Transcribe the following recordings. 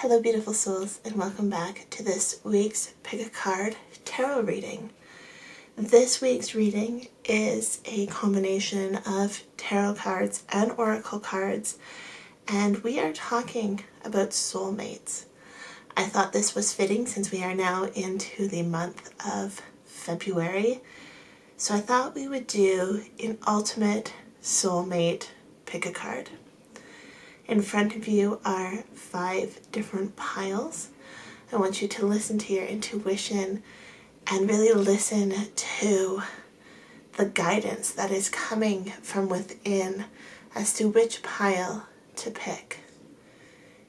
Hello beautiful souls, and welcome back to this week's Pick a Card tarot reading. This week's reading is a combination of tarot cards and oracle cards, and we are talking about soulmates. I thought this was fitting since we are now into the month of February, so I thought we would do an ultimate soulmate pick a card. In front of you are 5 different piles. I want you to listen to your intuition and really listen to the guidance that is coming from within as to which pile to pick.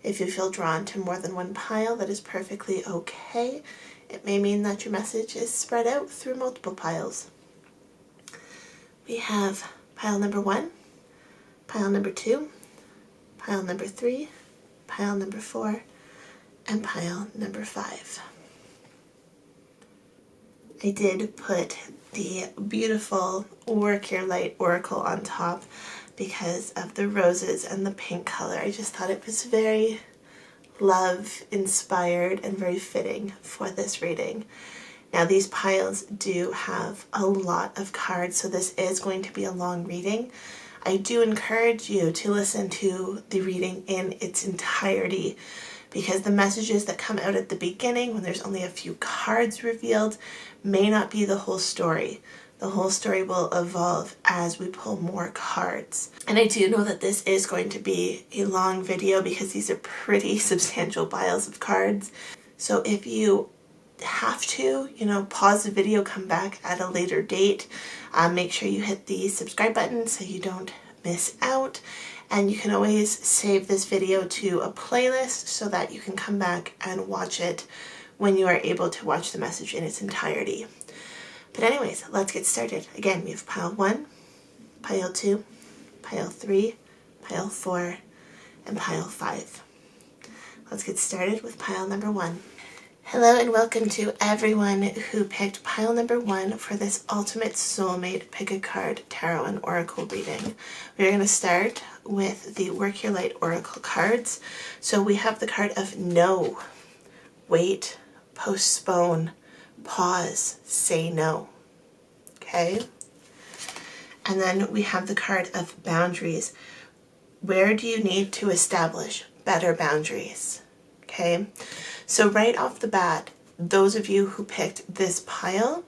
If you feel drawn to more than one pile, that is perfectly okay. It may mean that your message is spread out through multiple piles. We have pile number 1, pile number 2, pile number 3, pile number 4, and pile number 5. I did put the beautiful Work Your Light Oracle on top because of the roses and the pink color. I just thought it was very love inspired and very fitting for this reading. Now these piles do have a lot of cards, so this is going to be a long reading. I do encourage you to listen to the reading in its entirety because the messages that come out at the beginning when there's only a few cards revealed may not be the whole story. The whole story will evolve as we pull more cards. And I do know that this is going to be a long video because these are pretty substantial piles of cards. So if you have to, pause the video, come back at a later date. Make sure you hit the subscribe button so you don't miss out. And you can always save this video to a playlist so that you can come back and watch it when you are able to watch the message in its entirety. But anyways, let's get started. Again, we have pile 1, pile 2, pile 3, pile 4, and pile 5. Let's get started with pile number 1. Hello and welcome to everyone who picked pile number 1 for this ultimate soulmate pick a card tarot and oracle reading. We're going to start with the Work Your Light Oracle cards. So we have the card of no, wait, postpone, pause, say no. Okay? And then we have the card of boundaries. Where do you need to establish better boundaries? Okay? So right off the bat, those of you who picked this pile,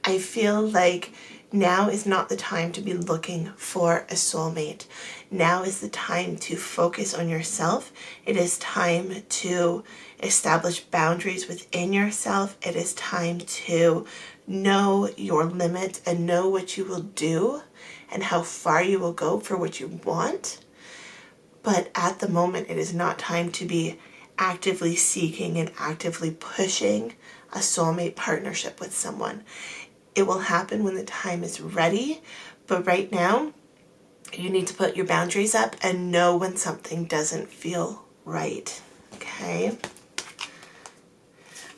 I feel like now is not the time to be looking for a soulmate. Now is the time to focus on yourself. It is time to establish boundaries within yourself. It is time to know your limits and know what you will do and how far you will go for what you want. But at the moment, it is not time to be actively seeking and actively pushing a soulmate partnership with someone. It will happen when the time is ready, but right now you need to put your boundaries up and know when something doesn't feel right. Okay?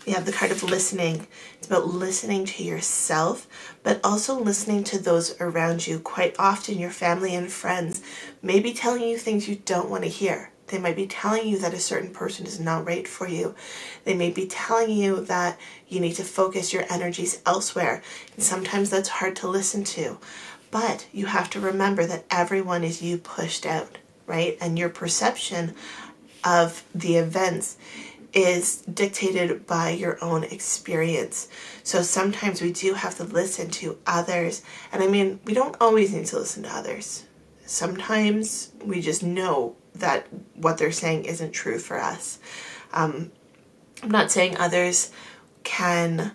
We have the card of listening. It's about listening to yourself, but also listening to those around you. Quite often your family and friends may be telling you things you don't want to hear. They might be telling you that a certain person is not right for you. They may be telling you that you need to focus your energies elsewhere. And sometimes that's hard to listen to. But you have to remember that everyone is you pushed out, right? And your perception of the events is dictated by your own experience. So sometimes we do have to listen to others. And I mean, we don't always need to listen to others. Sometimes we just know that what they're saying isn't true for us. I'm not saying others can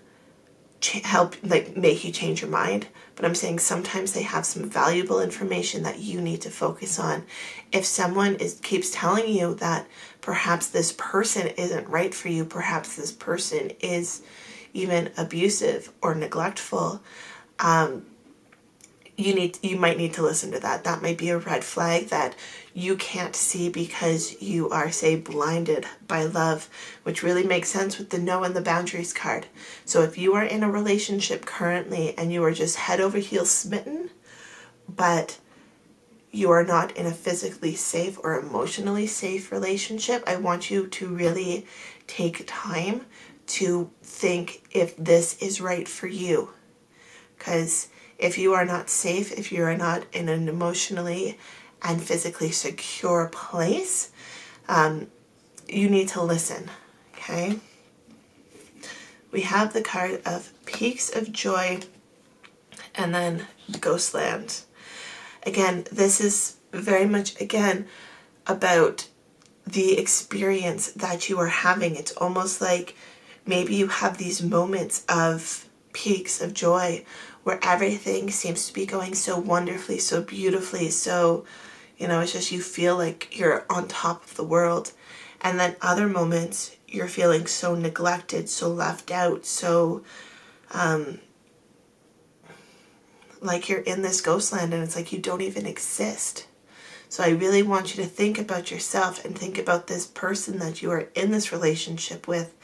help make you change your mind, but I'm saying sometimes they have some valuable information that you need to focus on. If someone keeps telling you that perhaps this person isn't right for you, perhaps this person is even abusive or neglectful, you might need to listen to that. That might be a red flag that you can't see because you are, say, blinded by love, which really makes sense with the no and the boundaries card. So if you are in a relationship currently and you are just head over heels smitten, but you are not in a physically safe or emotionally safe relationship, I want you to really take time to think if this is right for you. Because if you are not safe, if you are not in an emotionally and physically secure place, you need to listen, okay? We have the card of Peaks of Joy and then Ghostland. Again, this is very much, again, about the experience that you are having. It's almost like maybe you have these moments of peaks of joy where everything seems to be going so wonderfully, so beautifully, so, you know, it's just you feel like you're on top of the world. And then other moments you're feeling so neglected, so left out, so like you're in this ghost land and it's like you don't even exist. So I really want you to think about yourself and think about this person that you are in this relationship with,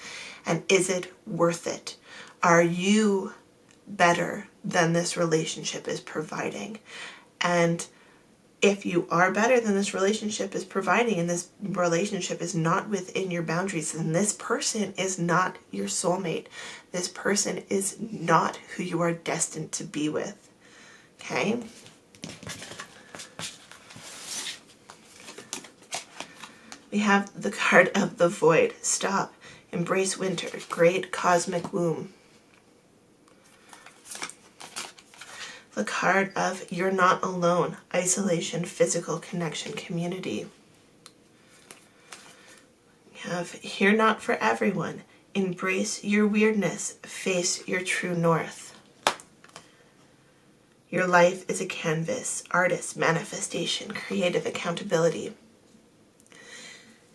and is it worth it? Are you better than this relationship is providing? And if you are better than this relationship is providing and this relationship is not within your boundaries, then this person is not your soulmate. This person is not who you are destined to be with. Okay? We have the card of the Void. Stop. Embrace winter. Great cosmic womb. The card of You're Not Alone. Isolation, physical connection, community. We have You're Not For Everyone. Embrace your weirdness. Face your true north. Your life is a canvas. Artist, manifestation, creative accountability.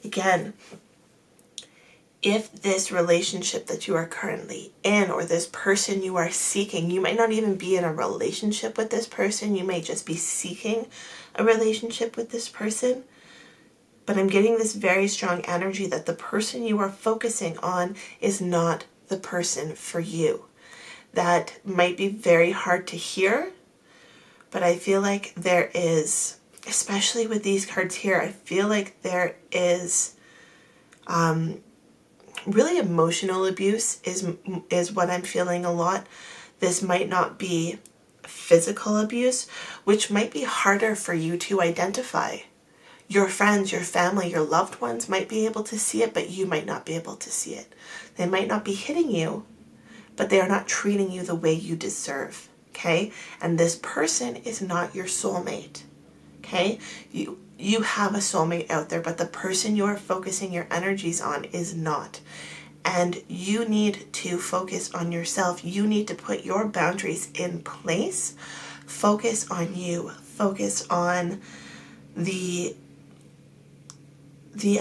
Again, if this relationship that you are currently in or this person you are seeking, you might not even be in a relationship with this person, you may just be seeking a relationship with this person, but I'm getting this very strong energy that the person you are focusing on is not the person for you. That might be very hard to hear, but I feel like there is, especially with these cards here, I feel like there is really emotional abuse is what I'm feeling a lot. This might not be physical abuse, which might be harder for you to identify. Your friends, your family, your loved ones might be able to see it, but you might not be able to see it. They might not be hitting you, but they are not treating you the way you deserve. Okay? And this person is not your soulmate. Okay? You have a soulmate out there, but the person you are focusing your energies on is not. And you need to focus on yourself. You need to put your boundaries in place. Focus on you. Focus on the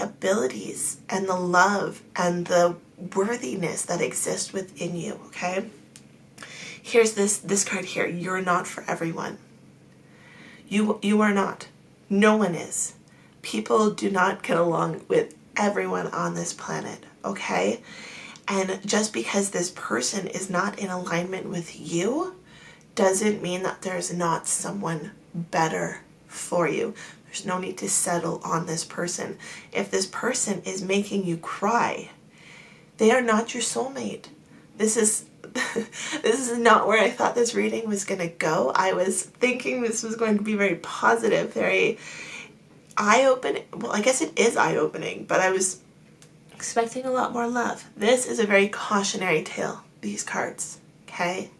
abilities and the love and the worthiness that exists within you. Okay? Here's this card here. You're not for everyone. You are not. No one is. People do not get along with everyone on this planet, okay? And just because this person is not in alignment with you doesn't mean that there's not someone better for you. There's no need to settle on this person. If this person is making you cry, they are not your soulmate. This is not where I thought this reading was going to go. I was thinking this was going to be very positive, very eye-opening. Well, I guess it is eye-opening, but I was expecting a lot more love. This is a very cautionary tale, these cards, okay?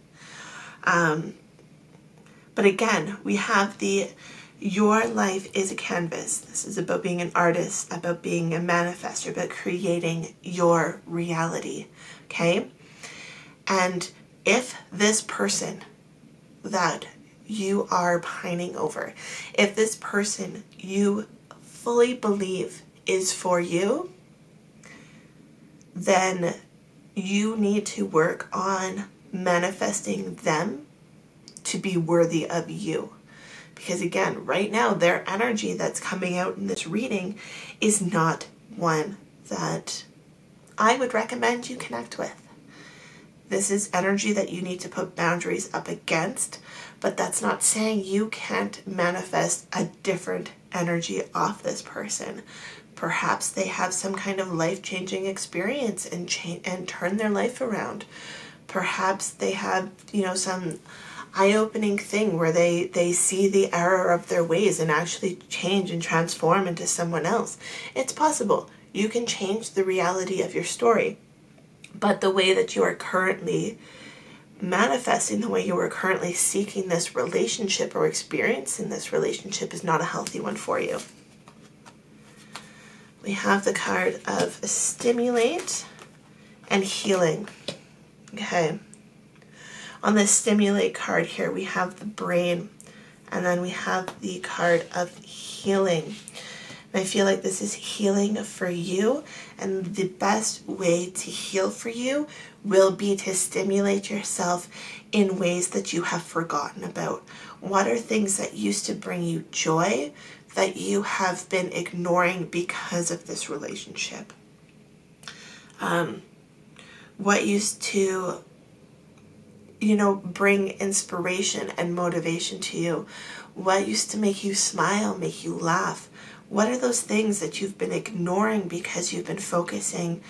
But again, we have your life is a canvas. This is about being an artist, about being a manifestor, about creating your reality, okay? And if this person that you are pining over, if this person you fully believe is for you, then you need to work on manifesting them to be worthy of you. Because again, right now, their energy that's coming out in this reading is not one that I would recommend you connect with. This is energy that you need to put boundaries up against, but that's not saying you can't manifest a different energy off this person. Perhaps they have some kind of life-changing experience and turn their life around. Perhaps they have, some eye-opening thing where they see the error of their ways and actually change and transform into someone else. It's possible. You can change the reality of your story, but the way that you are currently manifesting, the way you are currently seeking this relationship or experiencing this relationship is not a healthy one for you. We have the card of Stimulate and Healing. Okay. On the Stimulate card here, we have the brain, and then we have the card of Healing. And I feel like this is healing for you, and the best way to heal for you will be to stimulate yourself in ways that you have forgotten about. What are things that used to bring you joy that you have been ignoring because of this relationship? What used to bring inspiration and motivation to you? What used to make you smile, make you laugh? What are those things that you've been ignoring because you've been focusing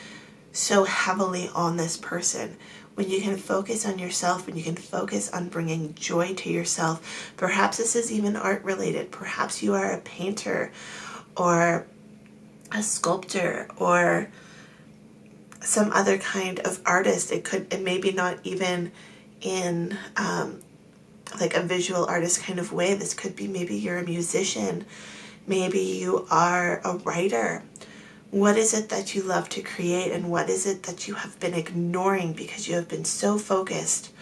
so heavily on this person? When you can focus on yourself, when you can focus on bringing joy to yourself, perhaps this is even art related. Perhaps you are a painter or a sculptor or some other kind of artist. It may be not even in like a visual artist kind of way. This could be maybe you're a musician, maybe you are a writer. What is it that you love to create, and what is it that you have been ignoring because you have been so focused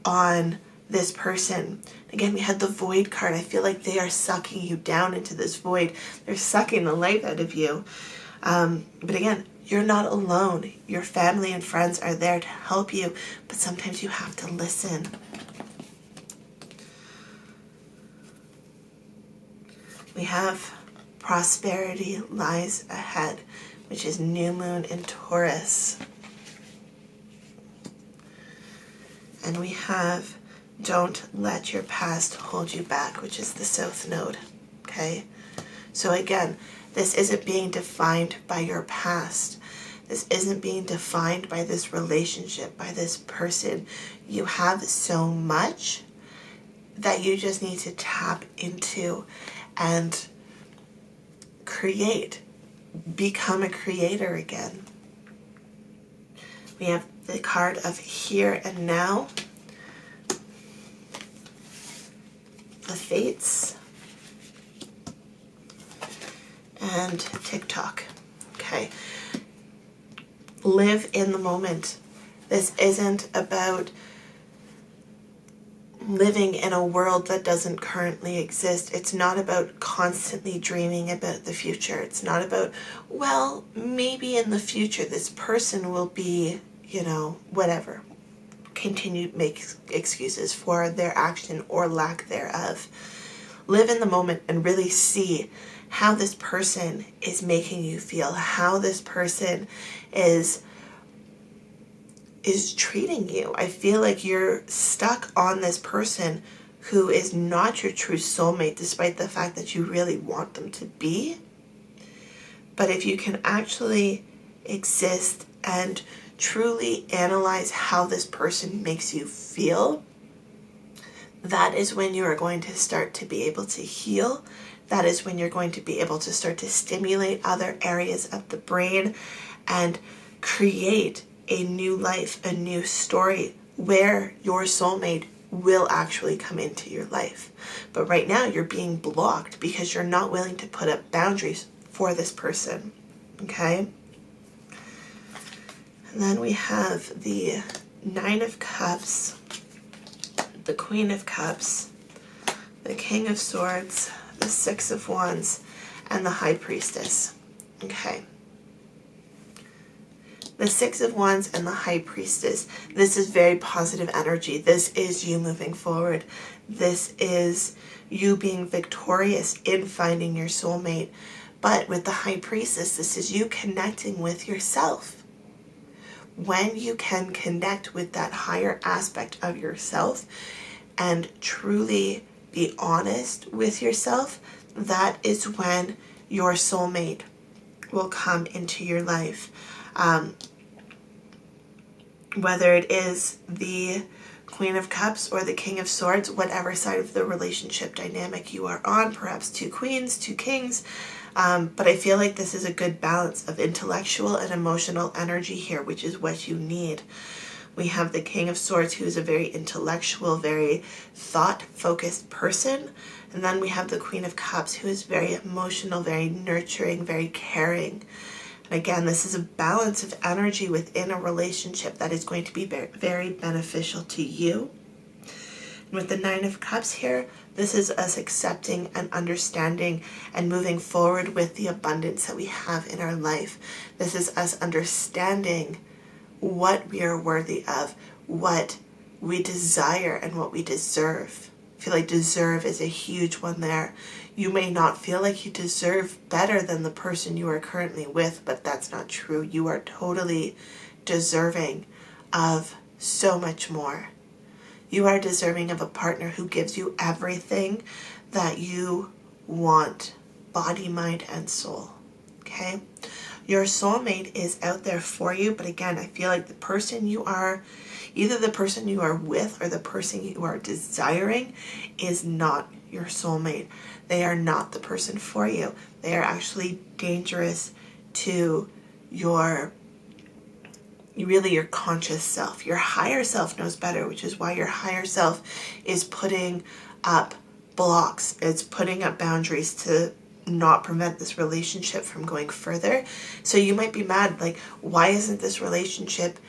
on this person? Again, we had the Void card. I feel like they are sucking you down into this void. They're sucking the life out of you. But again, you're not alone. Your family and friends are there to help you, but sometimes you have to listen. We have Prosperity Lies Ahead, which is New Moon in Taurus. And we have Don't Let Your Past Hold You Back, which is the South Node. Okay? So again, this isn't being defined by your past. This isn't being defined by this relationship, by this person. You have so much that you just need to tap into and create. Become a creator again. We have the card of Here and Now, the Fates, and TikTok. Okay. Live in the moment. This isn't about living in a world that doesn't currently exist. It's not about constantly dreaming about the future. It's not about, well, maybe in the future this person will be, whatever. Continue to make excuses for their action or lack thereof. Live in the moment and really see how this person is making you feel, how this person is treating you. I feel like you're stuck on this person who is not your true soulmate, despite the fact that you really want them to be. But if you can actually exist and truly analyze how this person makes you feel, that is when you are going to start to be able to heal. That is when you're going to be able to start to stimulate other areas of the brain and create a new life, a new story where your soulmate will actually come into your life. But right now you're being blocked because you're not willing to put up boundaries for this person. Okay? And then we have the Nine of Cups, the Queen of Cups, the King of Swords, the Six of Wands, and the High Priestess. Okay. The Six of Wands and the High Priestess. This is very positive energy. This is you moving forward. This is you being victorious in finding your soulmate. But with the High Priestess, this is you connecting with yourself. when you can connect with that higher aspect of yourself and truly be honest with yourself, that is when your soulmate will come into your life. Whether it is the Queen of Cups or the King of Swords, whatever side of the relationship dynamic you are on, perhaps two queens, two kings, but I feel like this is a good balance of intellectual and emotional energy here, which is what you need. We have the King of Swords, who is a very intellectual, very thought-focused person. And then we have the Queen of Cups, who is very emotional, very nurturing, very caring. And again, this is a balance of energy within a relationship that is going to be very, very beneficial to you. And with the Nine of Cups here, this is us accepting and understanding and moving forward with the abundance that we have in our life. This is us understanding what we are worthy of, what we desire, and what we deserve. I feel like deserve is a huge one there. You may not feel like you deserve better than the person you are currently with, but that's not true. You are totally deserving of so much more. You are deserving of a partner who gives you everything that you want, body, mind, and soul. Okay? Your soulmate is out there for you, but again, I feel like the person you are, either the person you are with or the person you are desiring, is not your soulmate. They are not the person for you. They are actually dangerous to your conscious self. Your higher self knows better, which is why your higher self is putting up blocks. It's putting up boundaries to not prevent this relationship from going further. So you might be mad, like, why isn't this relationship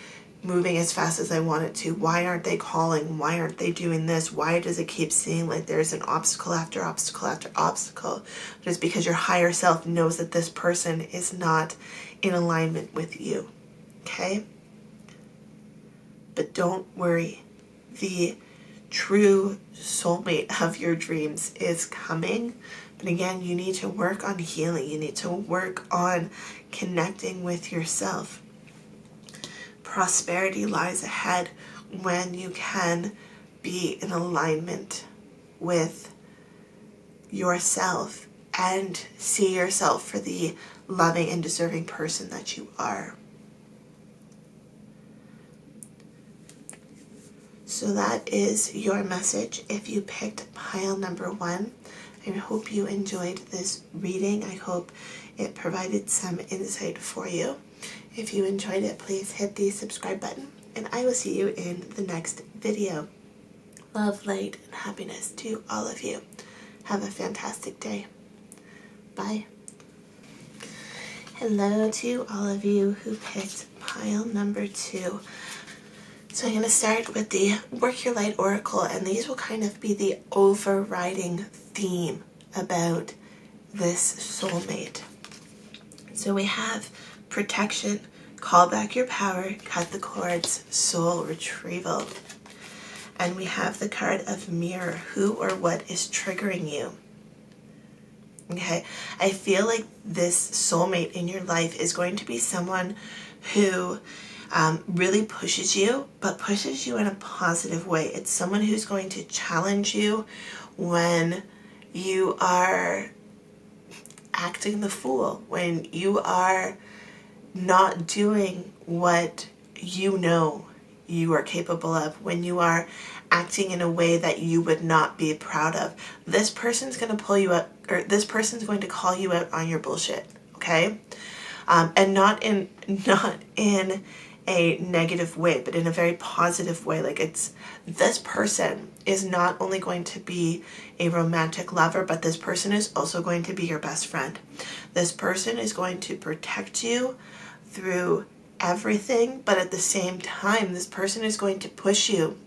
moving as fast as I want it to? Why aren't they calling? Why aren't they doing this? Why does it keep seeming like there's an obstacle after obstacle after obstacle? Just because your higher self knows that this person is not in alignment with you. Okay? But don't worry. The true soulmate of your dreams is coming. But again, you need to work on healing. You need to work on connecting with yourself. Prosperity lies ahead when you can be in alignment with yourself and see yourself for the loving and deserving person that you are. So that is your message if you picked pile number 1. I hope you enjoyed this reading. I hope it provided some insight for you. If you enjoyed it, please hit the subscribe button, and I will see you in the next video. Love, light, and happiness to all of you. Have a fantastic day. Bye. Hello to all of you who picked pile number 2. So I'm going to start with the Work Your Light Oracle, and these will kind of be the overriding theme about this soulmate. So we have protection, call back your power, cut the cords, soul retrieval. And we have the card of Mirror, who or what is triggering you. Okay, I feel like this soulmate in your life is going to be someone who really pushes you, but pushes you in a positive way. It's someone who's going to challenge you when you are acting the fool, when you are not doing what you know you are capable of, when you are acting in a way that you would not be proud of. This person's going to pull you up, or this person's going to call you out on your bullshit, okay? And not in a negative way, but in a very positive way. Like, it's, this person is not only going to be a romantic lover, but this person is also going to be your best friend. This person is going to protect you through everything, but at the same time, this person is going to push you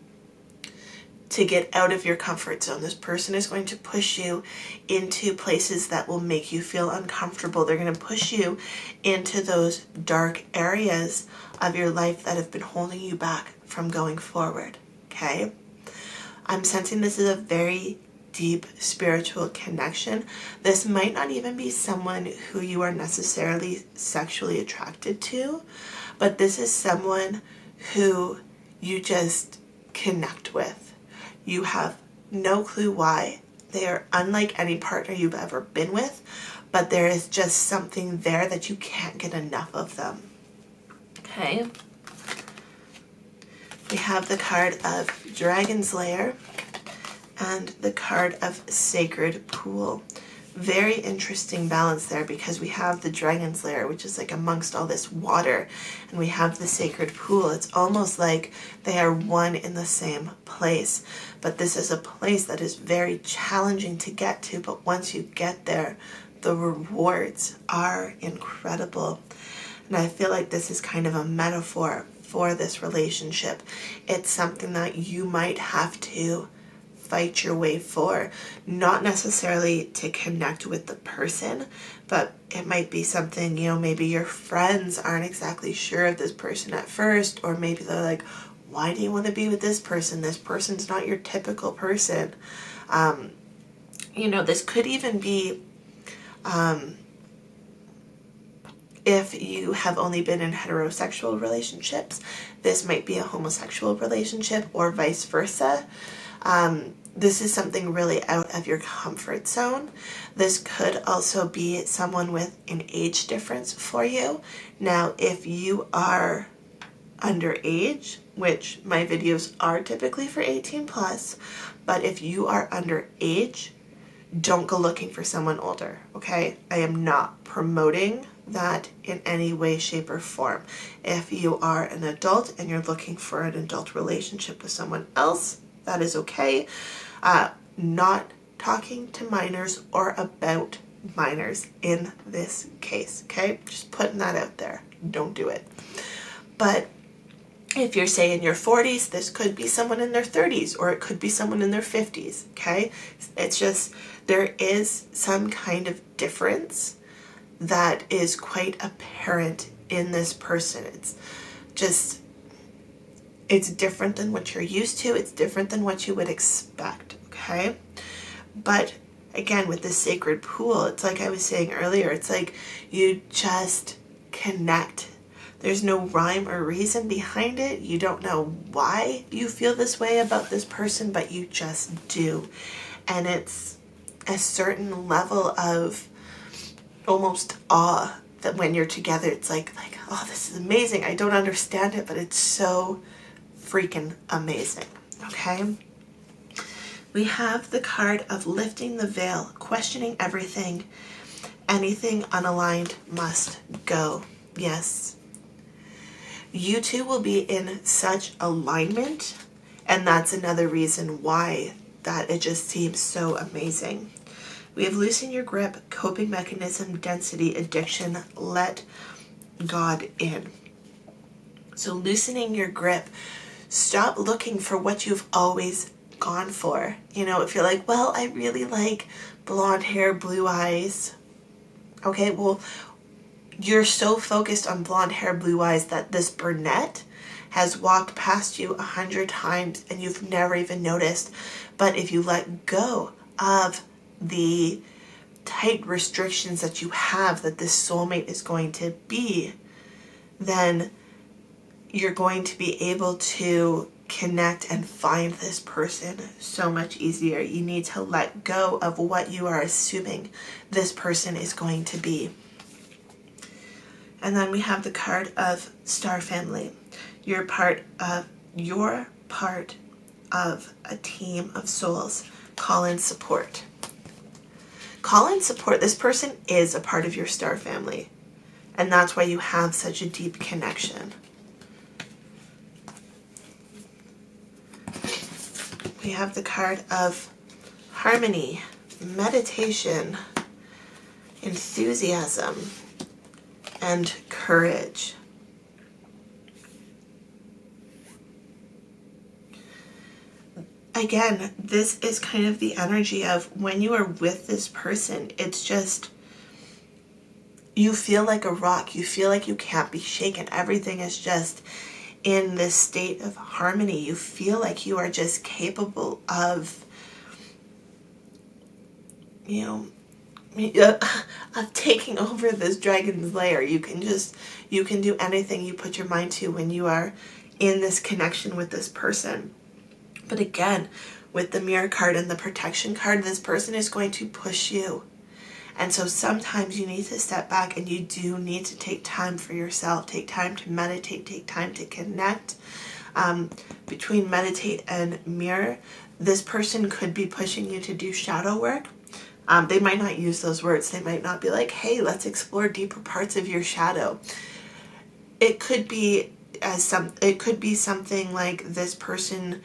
to get out of your comfort zone. This person is going to push you into places that will make you feel uncomfortable. They're going to push you into those dark areas of your life that have been holding you back from going forward, okay? I'm sensing this is a very deep spiritual connection. This might not even be someone who you are necessarily sexually attracted to, but this is someone who you just connect with. You have no clue why. They are unlike any partner you've ever been with, but there is just something there that you can't get enough of them. Okay. We have the card of Dragon's Lair and the card of Sacred Pool. Very interesting balance there, because we have the Dragon's Lair, which is like amongst all this water, and we have the Sacred Pool. It's almost like they are one in the same place, but this is a place that is very challenging to get to, but once you get there, the rewards are incredible. And I feel like this is kind of a metaphor for this relationship. It's something that you might have to fight your way for, not necessarily to connect with the person, but it might be something, you know, maybe your friends aren't exactly sure of this person at first, or maybe they're like, why do you want to be with this person? This person's not your typical person. You know, this could even be if you have only been in heterosexual relationships, this might be a homosexual relationship, or vice versa. This is something really out of your comfort zone. This could also be someone with an age difference for you. Now, if you are underage, which my videos are typically for 18 plus, but if you are underage, don't go looking for someone older, okay? I am not promoting that in any way, shape, or form. If you are an adult and you're looking for an adult relationship with someone else, that is okay. Not talking to minors or about minors in this case, okay? Just putting that out there. Don't do it. But if you're, say, in your 40s, this could be someone in their 30s, or it could be someone in their 50s, okay? It's just, there is some kind of difference that is quite apparent in this person. It's just, it's different than what you're used to. It's different than what you would expect, okay? But again, with the Sacred Pool, it's like I was saying earlier, it's like you just connect. There's no rhyme or reason behind it. You don't know why you feel this way about this person, but you just do. And it's a certain level of almost awe that when you're together, it's like, oh, this is amazing. I don't understand it, but it's so freaking amazing, okay? We have the card of Lifting the Veil, questioning everything. Anything unaligned must go. Yes. You two will be in such alignment, and that's another reason why that it just seems so amazing. We have loosen your grip, coping mechanism, density, addiction, let God in. So loosening your grip, stop looking for what you've always gone for. You know, if you're like, well, I really like blonde hair, blue eyes. Okay, well, you're so focused on blonde hair, blue eyes that this brunette has walked past you 100 times and you've never even noticed. But if you let go of the tight restrictions that you have that this soulmate is going to be, then you're going to be able to connect and find this person so much easier. You need to let go of what you are assuming this person is going to be. And then we have the card of Star Family. You're part of a team of souls. Call in support. Call in support. This person is a part of your star family, and that's why you have such a deep connection. We have the card of harmony, meditation, enthusiasm, and courage. Again, this is kind of the energy of when you are with this person, it's just, you feel like a rock. You feel like you can't be shaken. Everything is just in this state of harmony. You feel like you are just capable of you know, of taking over this dragon's lair. You can do anything you put your mind to when you are in this connection with this person. But again, with the Mirror card and the Protection card, this person is going to push you. And so sometimes you need to step back, and you do need to take time for yourself, take time to meditate, take time to connect. Between meditate and mirror, this person could be pushing you to do shadow work. They might not use those words. They might not be like, hey, let's explore deeper parts of your shadow. It could be something like this person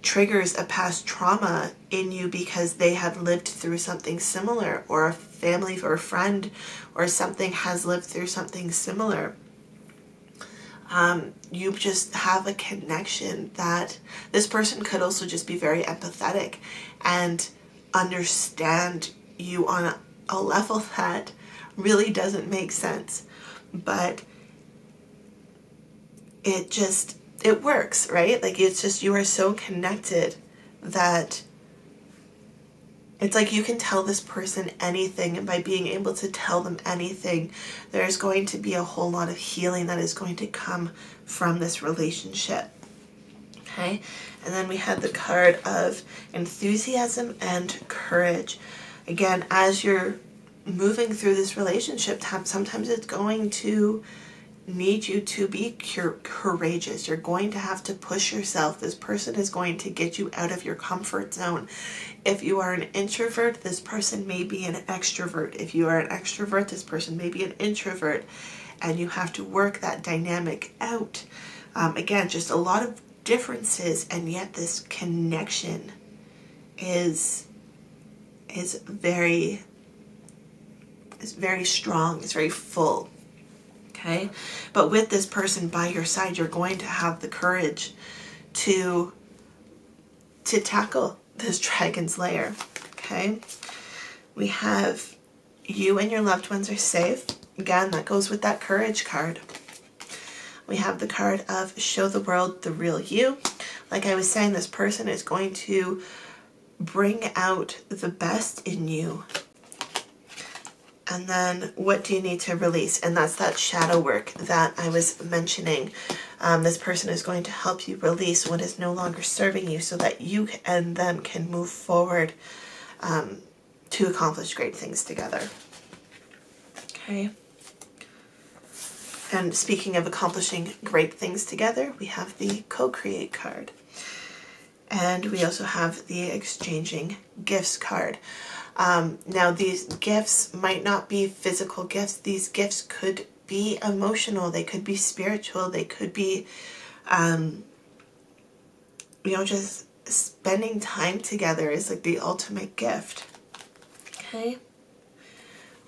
triggers a past trauma in you because they have lived through something similar, or a family or a friend or something has lived through something similar. You just have a connection that this person could also just be very empathetic and understand you on a level that really doesn't make sense, but it works, right? Like, it's just, you are so connected that it's like you can tell this person anything, and by being able to tell them anything, there's going to be a whole lot of healing that is going to come from this relationship. Okay? And then we had the card of enthusiasm and courage. Again, as you're moving through this relationship, sometimes it's going to need you to be courageous. You're going to have to push yourself. This person is going to get you out of your comfort zone. If you are an introvert, this person may be an extrovert. If you are an extrovert, this person may be an introvert, and you have to work that dynamic out. Again, just a lot of differences, and yet this connection is very strong. It's very full. Okay, but with this person by your side, you're going to have the courage to tackle this dragon's lair. Okay, we have you and your loved ones are safe. Again, that goes with that courage card. We have the card of show the world the real you. Like I was saying, this person is going to bring out the best in you. And then what do you need to release? And that's that shadow work that I was mentioning. This person is going to help you release what is no longer serving you so that you and them can move forward to accomplish great things together. Okay. And speaking of accomplishing great things together, we have the co-create card. And we also have the exchanging gifts card. Now, these gifts might not be physical gifts. These gifts could be emotional. They could be spiritual. They could be, just spending time together is like the ultimate gift. Okay.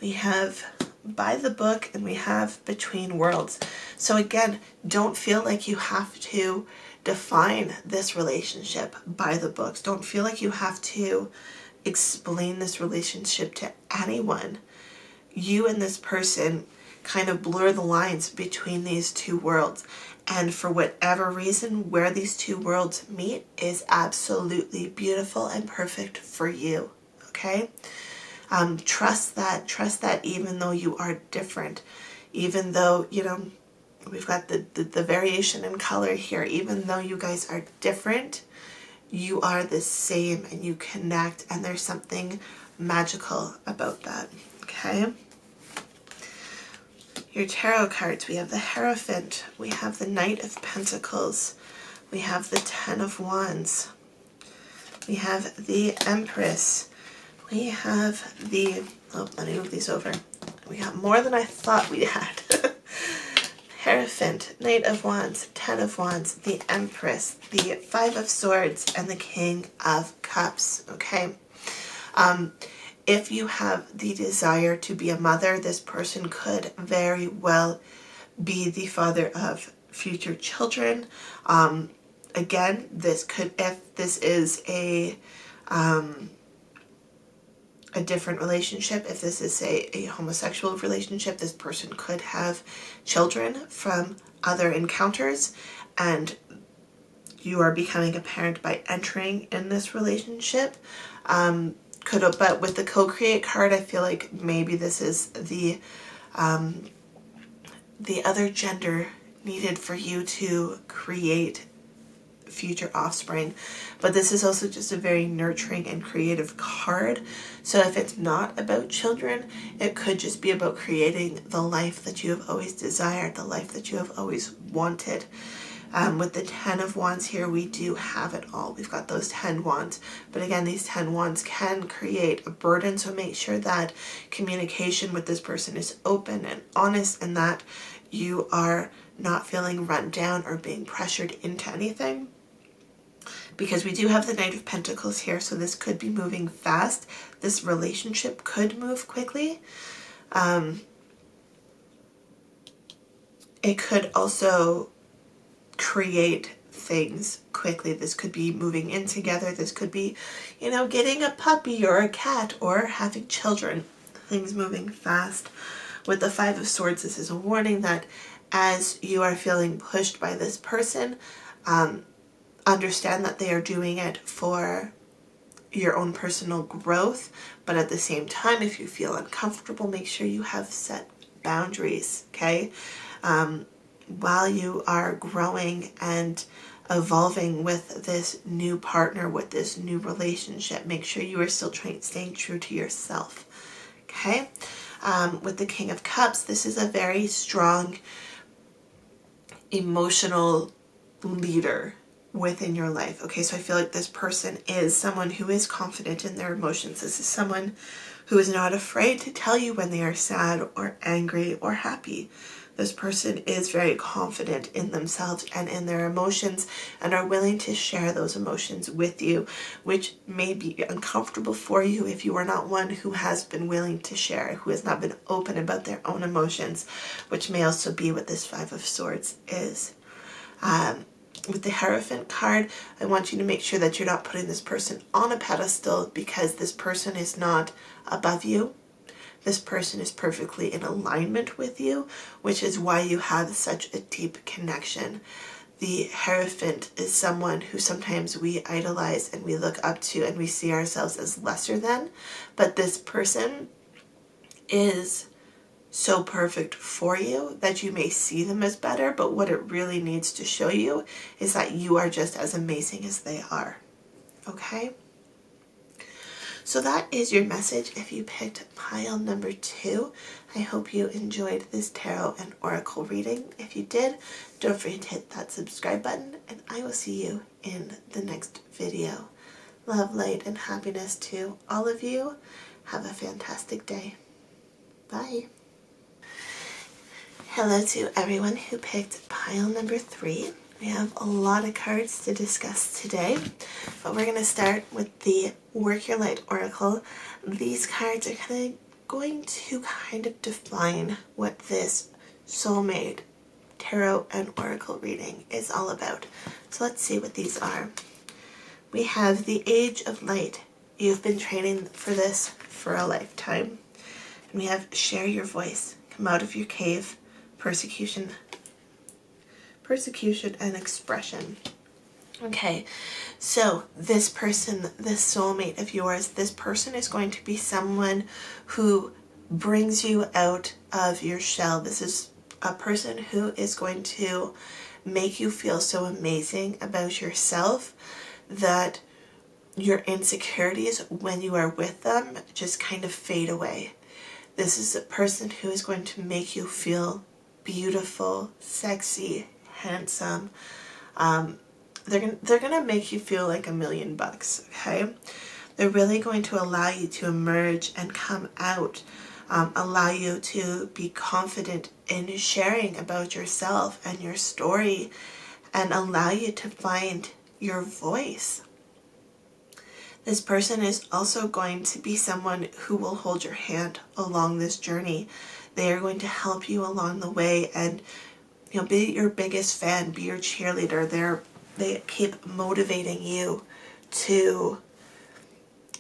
We have by the book, and we have between worlds. So again, don't feel like you have to define this relationship by the books. Don't feel like you have to explain this relationship to anyone. You and this person kind of blur the lines between these two worlds, and for whatever reason, where these two worlds meet is absolutely beautiful and perfect for you. Okay? Trust that even though you are different, even though, we've got the variation in color here, even though you guys are different, you are the same and you connect, and there's something magical about that. Okay? Your tarot cards, we have the Hierophant, we have the Knight of Pentacles, we have the Ten of Wands, we have the Empress, we have the, let me move these over. We got more than I thought we had. Hierophant, Knight of Wands, Ten of Wands, the Empress, the Five of Swords, and the King of Cups, okay? If you have the desire to be a mother, this person could very well be the father of future children. Again, this could, if this is a different relationship, if this is a homosexual relationship, this person could have children from other encounters, and you are becoming a parent by entering in this relationship. but with the co-create card, I feel like maybe this is the other gender needed for you to create future offspring. But this is also just a very nurturing and creative card. So if it's not about children, it could just be about creating the life that you have always desired, the life that you have always wanted. With the 10 of Wands here, we do have it all. We've got those 10 wands. But again, these 10 wands can create a burden. So make sure that communication with this person is open and honest, and that you are not feeling run down or being pressured into anything. Because we do have the Knight of Pentacles here, so this could be moving fast. This relationship could move quickly. It could also create things quickly. This could be moving in together. This could be, you know, getting a puppy or a cat or having children. Things moving fast. With the 5 of Swords, this is a warning that as you are feeling pushed by this person, understand that they are doing it for your own personal growth, but at the same time, if you feel uncomfortable, make sure you have set boundaries, okay? While you are growing and evolving with this new partner, with this new relationship, make sure you are still staying true to yourself, okay? With the King of Cups, this is a very strong emotional leader within your life. Okay, so I feel like this person is someone who is confident in their emotions. This is someone who is not afraid to tell you when they are sad or angry or happy. This person is very confident in themselves and in their emotions, and are willing to share those emotions with you, which may be uncomfortable for you if you are not one who has been willing to share, who has not been open about their own emotions, which may also be what this 5 of Swords is. With the Hierophant card, I want you to make sure that you're not putting this person on a pedestal, because this person is not above you. This person is perfectly in alignment with you, which is why you have such a deep connection. The Hierophant is someone who sometimes we idolize and we look up to and we see ourselves as lesser than, but this person is so perfect for you that you may see them as better, but what it really needs to show you is that you are just as amazing as they are. Okay? So that is your message if you picked pile number 2. I hope you enjoyed this tarot and oracle reading. If you did, don't forget to hit that subscribe button, and I will see you in the next video. Love, light, and happiness to all of you. Have a fantastic day. Bye. Hello to everyone who picked pile number 3. We have a lot of cards to discuss today, but we're going to start with the Work Your Light Oracle. These cards are going to kind of define what this Soulmate Tarot and Oracle reading is all about. So let's see what these are. We have the Age of Light. You've been training for this for a lifetime. And we have Share Your Voice. Come out of your cave. Persecution and expression. Okay, so this person, this soulmate of yours, this person is going to be someone who brings you out of your shell. This is a person who is going to make you feel so amazing about yourself that your insecurities, when you are with them, just kind of fade away. This is a person who is going to make you feel beautiful, sexy, handsome. They're gonna make you feel like $1,000,000, okay? They're really going to allow you to emerge and come out, allow you to be confident in sharing about yourself and your story, and allow you to find your voice. This person is also going to be someone who will hold your hand along this journey. They are going to help you along the way, and be your biggest fan, be your cheerleader. They keep motivating you to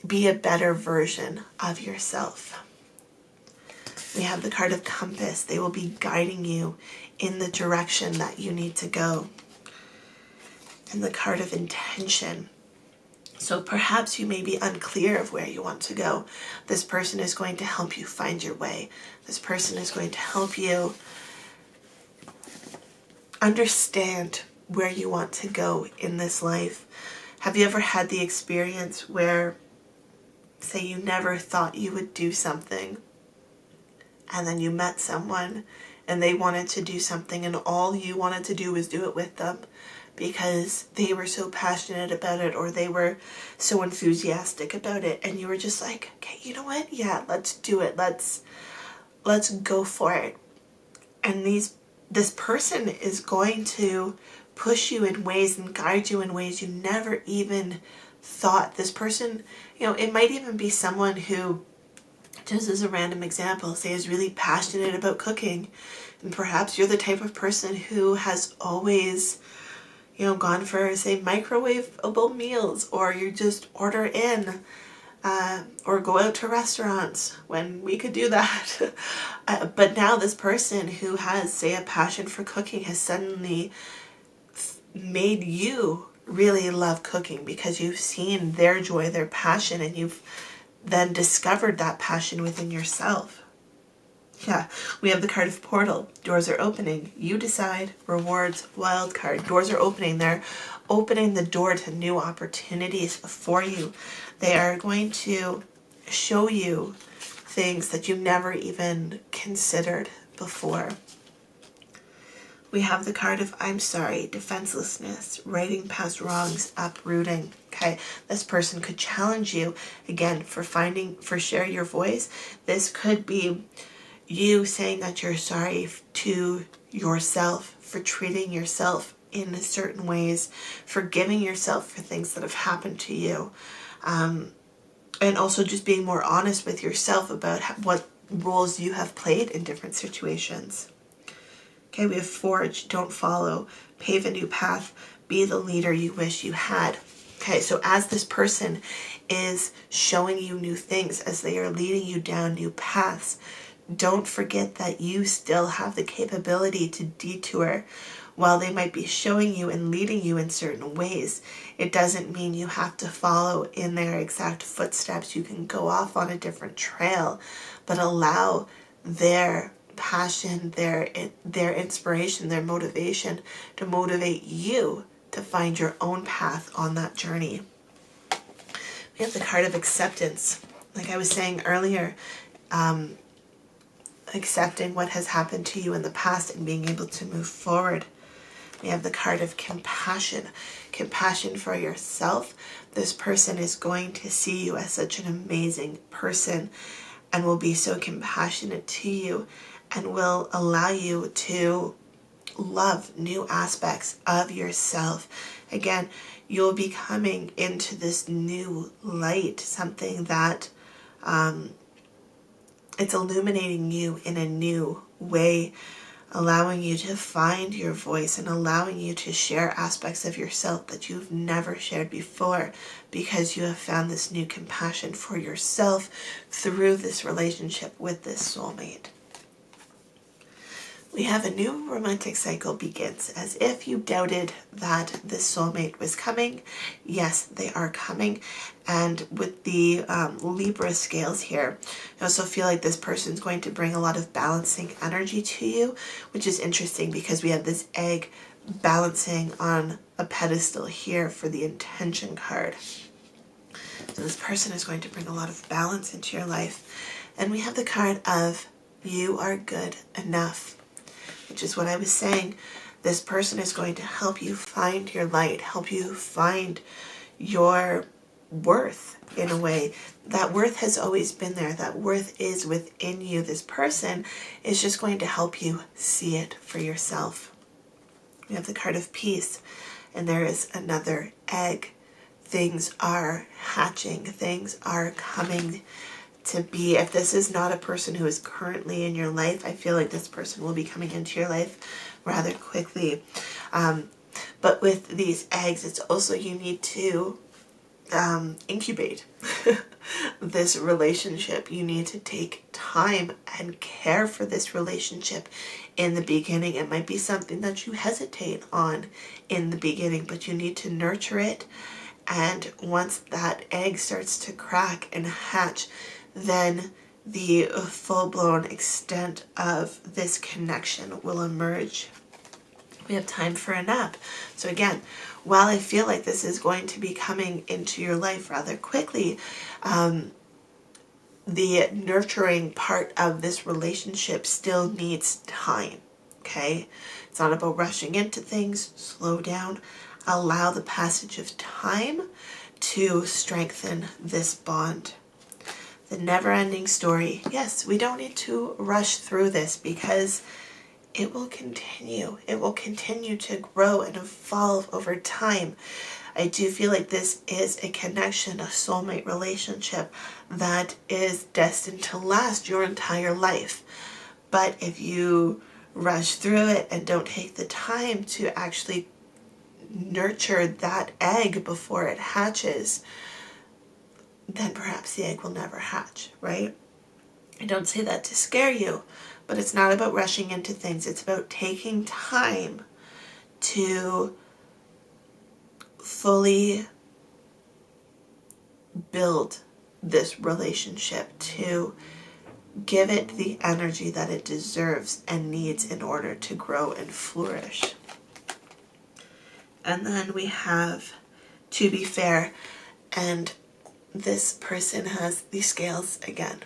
be a better version of yourself. We have the card of Compass. They will be guiding you in the direction that you need to go. And the card of Intention. So perhaps you may be unclear of where you want to go. This person is going to help you find your way. This person is going to help you understand where you want to go in this life. Have you ever had the experience where, say, you never thought you would do something, and then you met someone and they wanted to do something and all you wanted to do was do it with them because they were so passionate about it or they were so enthusiastic about it, and you were just like, okay, you know what? Yeah, let's do it. Let's go for it. And this person is going to push you in ways and guide you in ways you never even thought. This person, it might even be someone who, just as a random example, say is really passionate about cooking. And perhaps you're the type of person who has always, gone for, say, microwavable meals, or you just order in, or go out to restaurants when we could do that. But now this person who has, say, a passion for cooking has suddenly made you really love cooking because you've seen their joy, their passion, and you've then discovered that passion within yourself. Yeah, we have the card of portal. Doors are opening. You decide. Rewards, wild card. Doors are opening. They're opening the door to new opportunities for you. They are going to show you things that you never even considered before. We have the card of I'm sorry, defenselessness, writing past wrongs, uprooting. Okay, this person could challenge you again for sharing your voice. This could be you saying that you're sorry to yourself for treating yourself in certain ways, forgiving yourself for things that have happened to you, and also just being more honest with yourself about what roles you have played in different situations. Okay, we have forge, don't follow, pave a new path, be the leader you wish you had. Okay, so as this person is showing you new things, as they are leading you down new paths, don't forget that you still have the capability to detour. While they might be showing you and leading you in certain ways, it doesn't mean you have to follow in their exact footsteps. You can go off on a different trail, but allow their passion, their inspiration, their motivation to motivate you to find your own path on that journey. We have the card of acceptance. Like I was saying earlier, accepting what has happened to you in the past and being able to move forward. We have the card of compassion. Compassion for yourself. This person is going to see you as such an amazing person and will be so compassionate to you and will allow you to love new aspects of yourself. Again, you'll be coming into this new light, something that it's illuminating you in a new way, allowing you to find your voice and allowing you to share aspects of yourself that you've never shared before because you have found this new compassion for yourself through this relationship with this soulmate. We have a new romantic cycle begins. As if you doubted that this soulmate was coming, yes, they are coming. And with the Libra scales here, I also feel like this person's going to bring a lot of balancing energy to you, which is interesting because we have this egg balancing on a pedestal here for the intention card. So this person is going to bring a lot of balance into your life. And we have the card of you are good enough, which is what I was saying. This person is going to help you find your light, help you find your worth in a way. That worth has always been there. That worth is within you. This person is just going to help you see it for yourself. We have the card of peace, and there is another egg. Things are hatching. Things are coming to be. If this is not a person who is currently in your life, I feel like this person will be coming into your life rather quickly. But with these eggs, it's also you need to incubate this relationship. You need to take time and care for this relationship in the beginning. It might be something that you hesitate on in the beginning, but you need to nurture it And once that egg starts to crack and hatch, then the full-blown extent of this connection will emerge. We have time for a nap. So again, while I feel like this is going to be coming into your life rather quickly, the nurturing part of this relationship still needs time, okay? It's not about rushing into things. Slow down. Allow the passage of time to strengthen this bond. The never-ending story. Yes, we don't need to rush through this because it will continue. It will continue to grow and evolve over time. I do feel like this is a connection, a soulmate relationship that is destined to last your entire life. But if you rush through it and don't take the time to actually nurture that egg before it hatches, then perhaps the egg will never hatch, right? I don't say that to scare you, but it's not about rushing into things. It's about taking time to fully build this relationship, to give it the energy that it deserves and needs in order to grow and flourish. And then we have to be fair, and this person has the scales again.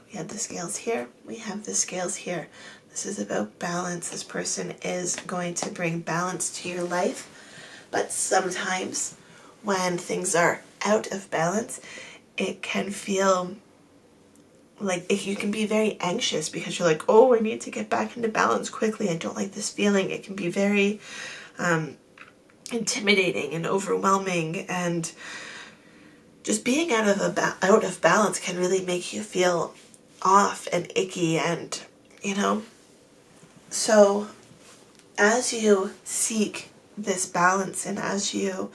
We have the scales here, we have the scales here. This is about balance. This person is going to bring balance to your life, but sometimes when things are out of balance, it can feel like you can be very anxious because you're like, oh, I need to get back into balance quickly. I don't like this feeling. It can be very intimidating and overwhelming, and just being out of balance can really make you feel off and icky, and so as you seek this balance and as you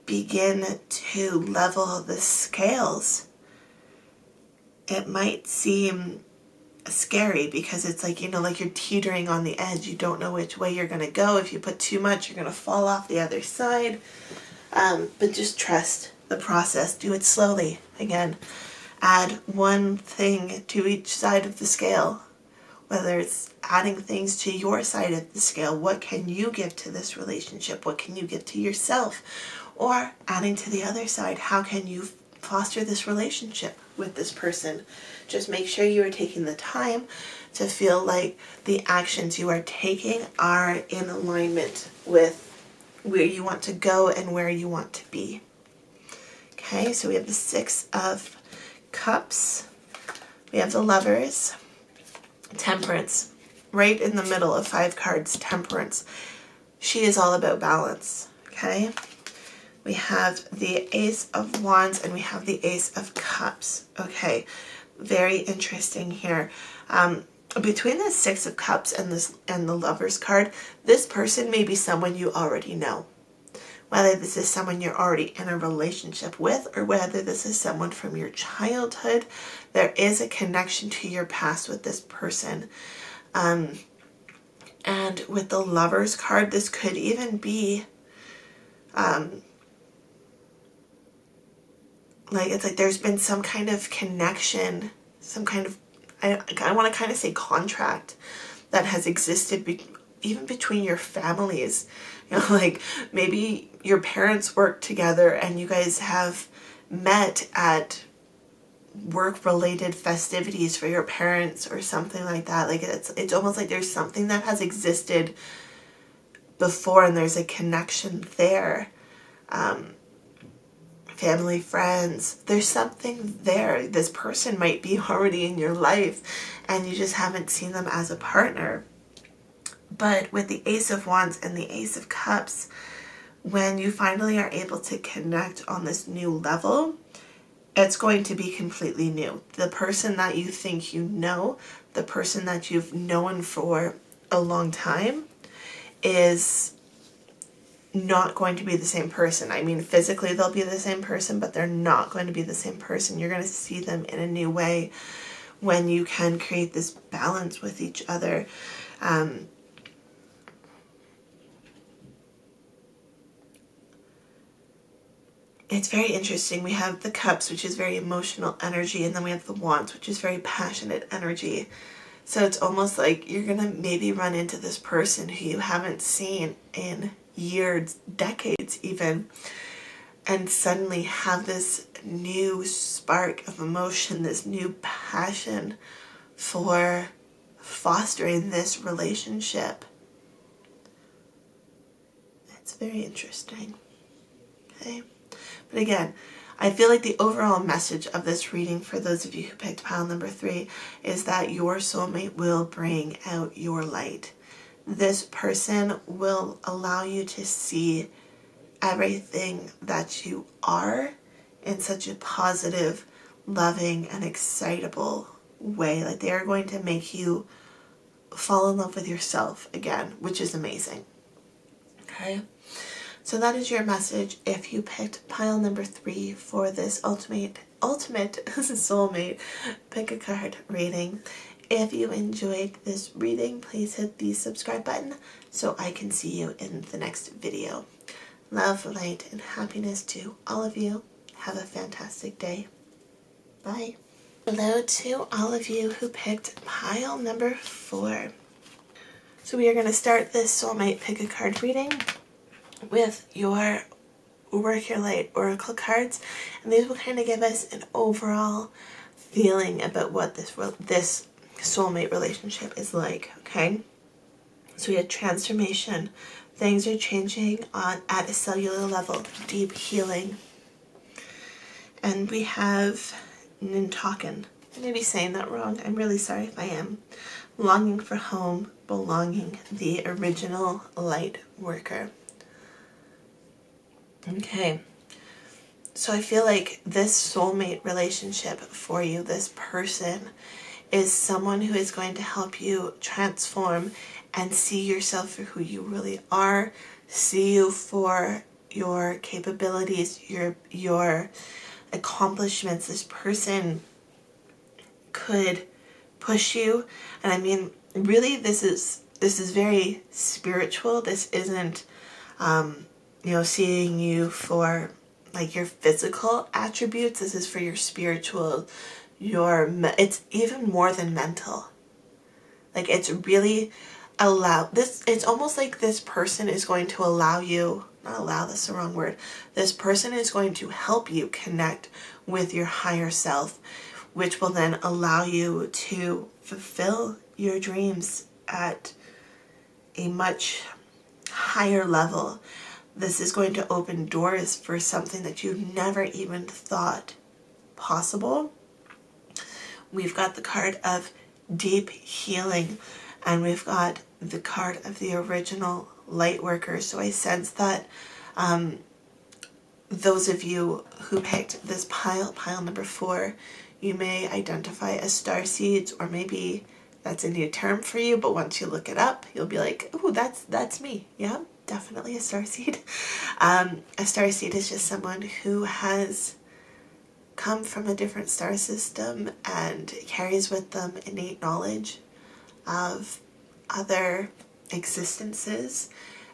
begin to level the scales, it might seem scary because it's like, like you're teetering on the edge. You don't know which way you're going to go. If you put too much, you're going to fall off the other side. But just trust the process. Do it slowly. Again, add one thing to each side of the scale, whether it's adding things to your side of the scale. What can you give to this relationship? What can you give to yourself? Or adding to the other side, how can you foster this relationship with this person? Just make sure you are taking the time to feel like the actions you are taking are in alignment with where you want to go and where you want to be. Okay, so we have the Six of Cups. We have the Lovers. Temperance. Right in the middle of 5 cards, Temperance. She is all about balance. Okay. We have the Ace of Wands and we have the Ace of Cups. Okay, very interesting here. Between the Six of Cups and the Lovers card, this person may be someone you already know. Whether this is someone you're already in a relationship with or whether this is someone from your childhood, there is a connection to your past with this person. And with the Lovers card, this could even be it's like there's been some kind of connection, some kind of, I want to kind of say contract that has existed even between your families. Like maybe your parents work together and you guys have met at work-related festivities for your parents or something like that. Like it's almost like there's something that has existed before and there's a connection there. Family, friends, there's something there. This person might be already in your life and you just haven't seen them as a partner. But with the Ace of Wands and the Ace of Cups, when you finally are able to connect on this new level, it's going to be completely new. The person that you think you know, the person that you've known for a long time, is not going to be the same person. I mean, physically they'll be the same person, but they're not going to be the same person. You're going to see them in a new way when you can create this balance with each other. it's very interesting. We have the Cups, which is very emotional energy, and then we have the Wands, which is very passionate energy. So it's almost like you're going to maybe run into this person who you haven't seen in years, decades even, and suddenly have this new spark of emotion, this new passion for fostering this relationship. It's very interesting. Okay. But again, I feel like the overall message of this reading for those of you who picked pile number 3 is that your soulmate will bring out your light. This person will allow you to see everything that you are in such a positive, loving, and excitable way. Like they are going to make you fall in love with yourself again, which is amazing. Okay. So that is your message if you picked pile number 3 for this ultimate soulmate pick a card reading. If you enjoyed this reading, please hit the subscribe button so I can see you in the next video. Love, light, and happiness to all of you. Have a fantastic day. Bye. Hello to all of you who picked pile number 4. So we are going to start this soulmate pick a card reading with your Work Your Light Oracle cards, and these will kind of give us an overall feeling about what this soulmate relationship is like. Okay, so we have transformation, things are changing at a cellular level, deep healing, and we have Nintoken. I may be saying that wrong, I'm really sorry if I am. Longing for home, belonging, the original light worker. Okay, so I feel like this soulmate relationship for you, this person, is someone who is going to help you transform and see yourself for who you really are, see you for your capabilities, your accomplishments. This person could push you, and I mean, really, this is very spiritual. This isn't seeing you for like your physical attributes. This is for your spiritual, it's even more than mental. Like it's really it's almost like this person is going to allow you, not allow, that's the wrong word. This person is going to help you connect with your higher self, which will then allow you to fulfill your dreams at a much higher level. This is going to open doors for something that you never even thought possible. We've got the card of deep healing, and we've got the card of the original light worker. So I sense that those of you who picked this pile number 4, you may identify as starseeds, or maybe that's a new term for you, but once you look it up, you'll be like, ooh, that's me. Yeah, definitely a starseed. A starseed is just someone who has come from a different star system and carries with them innate knowledge of other existences,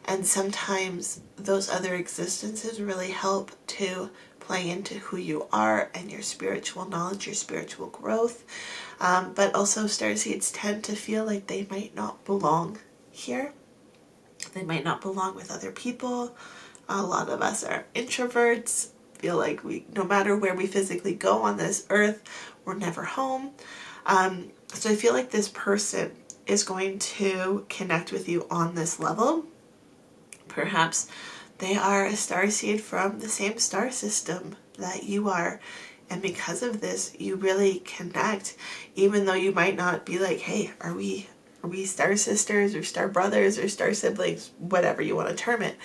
and sometimes those other existences really help to play into who you are and your spiritual knowledge, your spiritual growth. But also starseeds tend to feel like they might not belong here. They might not belong with other people. A lot of us are introverts, feel like no matter where we physically go on this earth, we're never home. So I feel like this person is going to connect with you on this level. Perhaps they are a starseed from the same star system that you are, and because of this, you really connect, even though you might not be like, hey, are we star sisters or star brothers or star siblings, whatever you want to term it.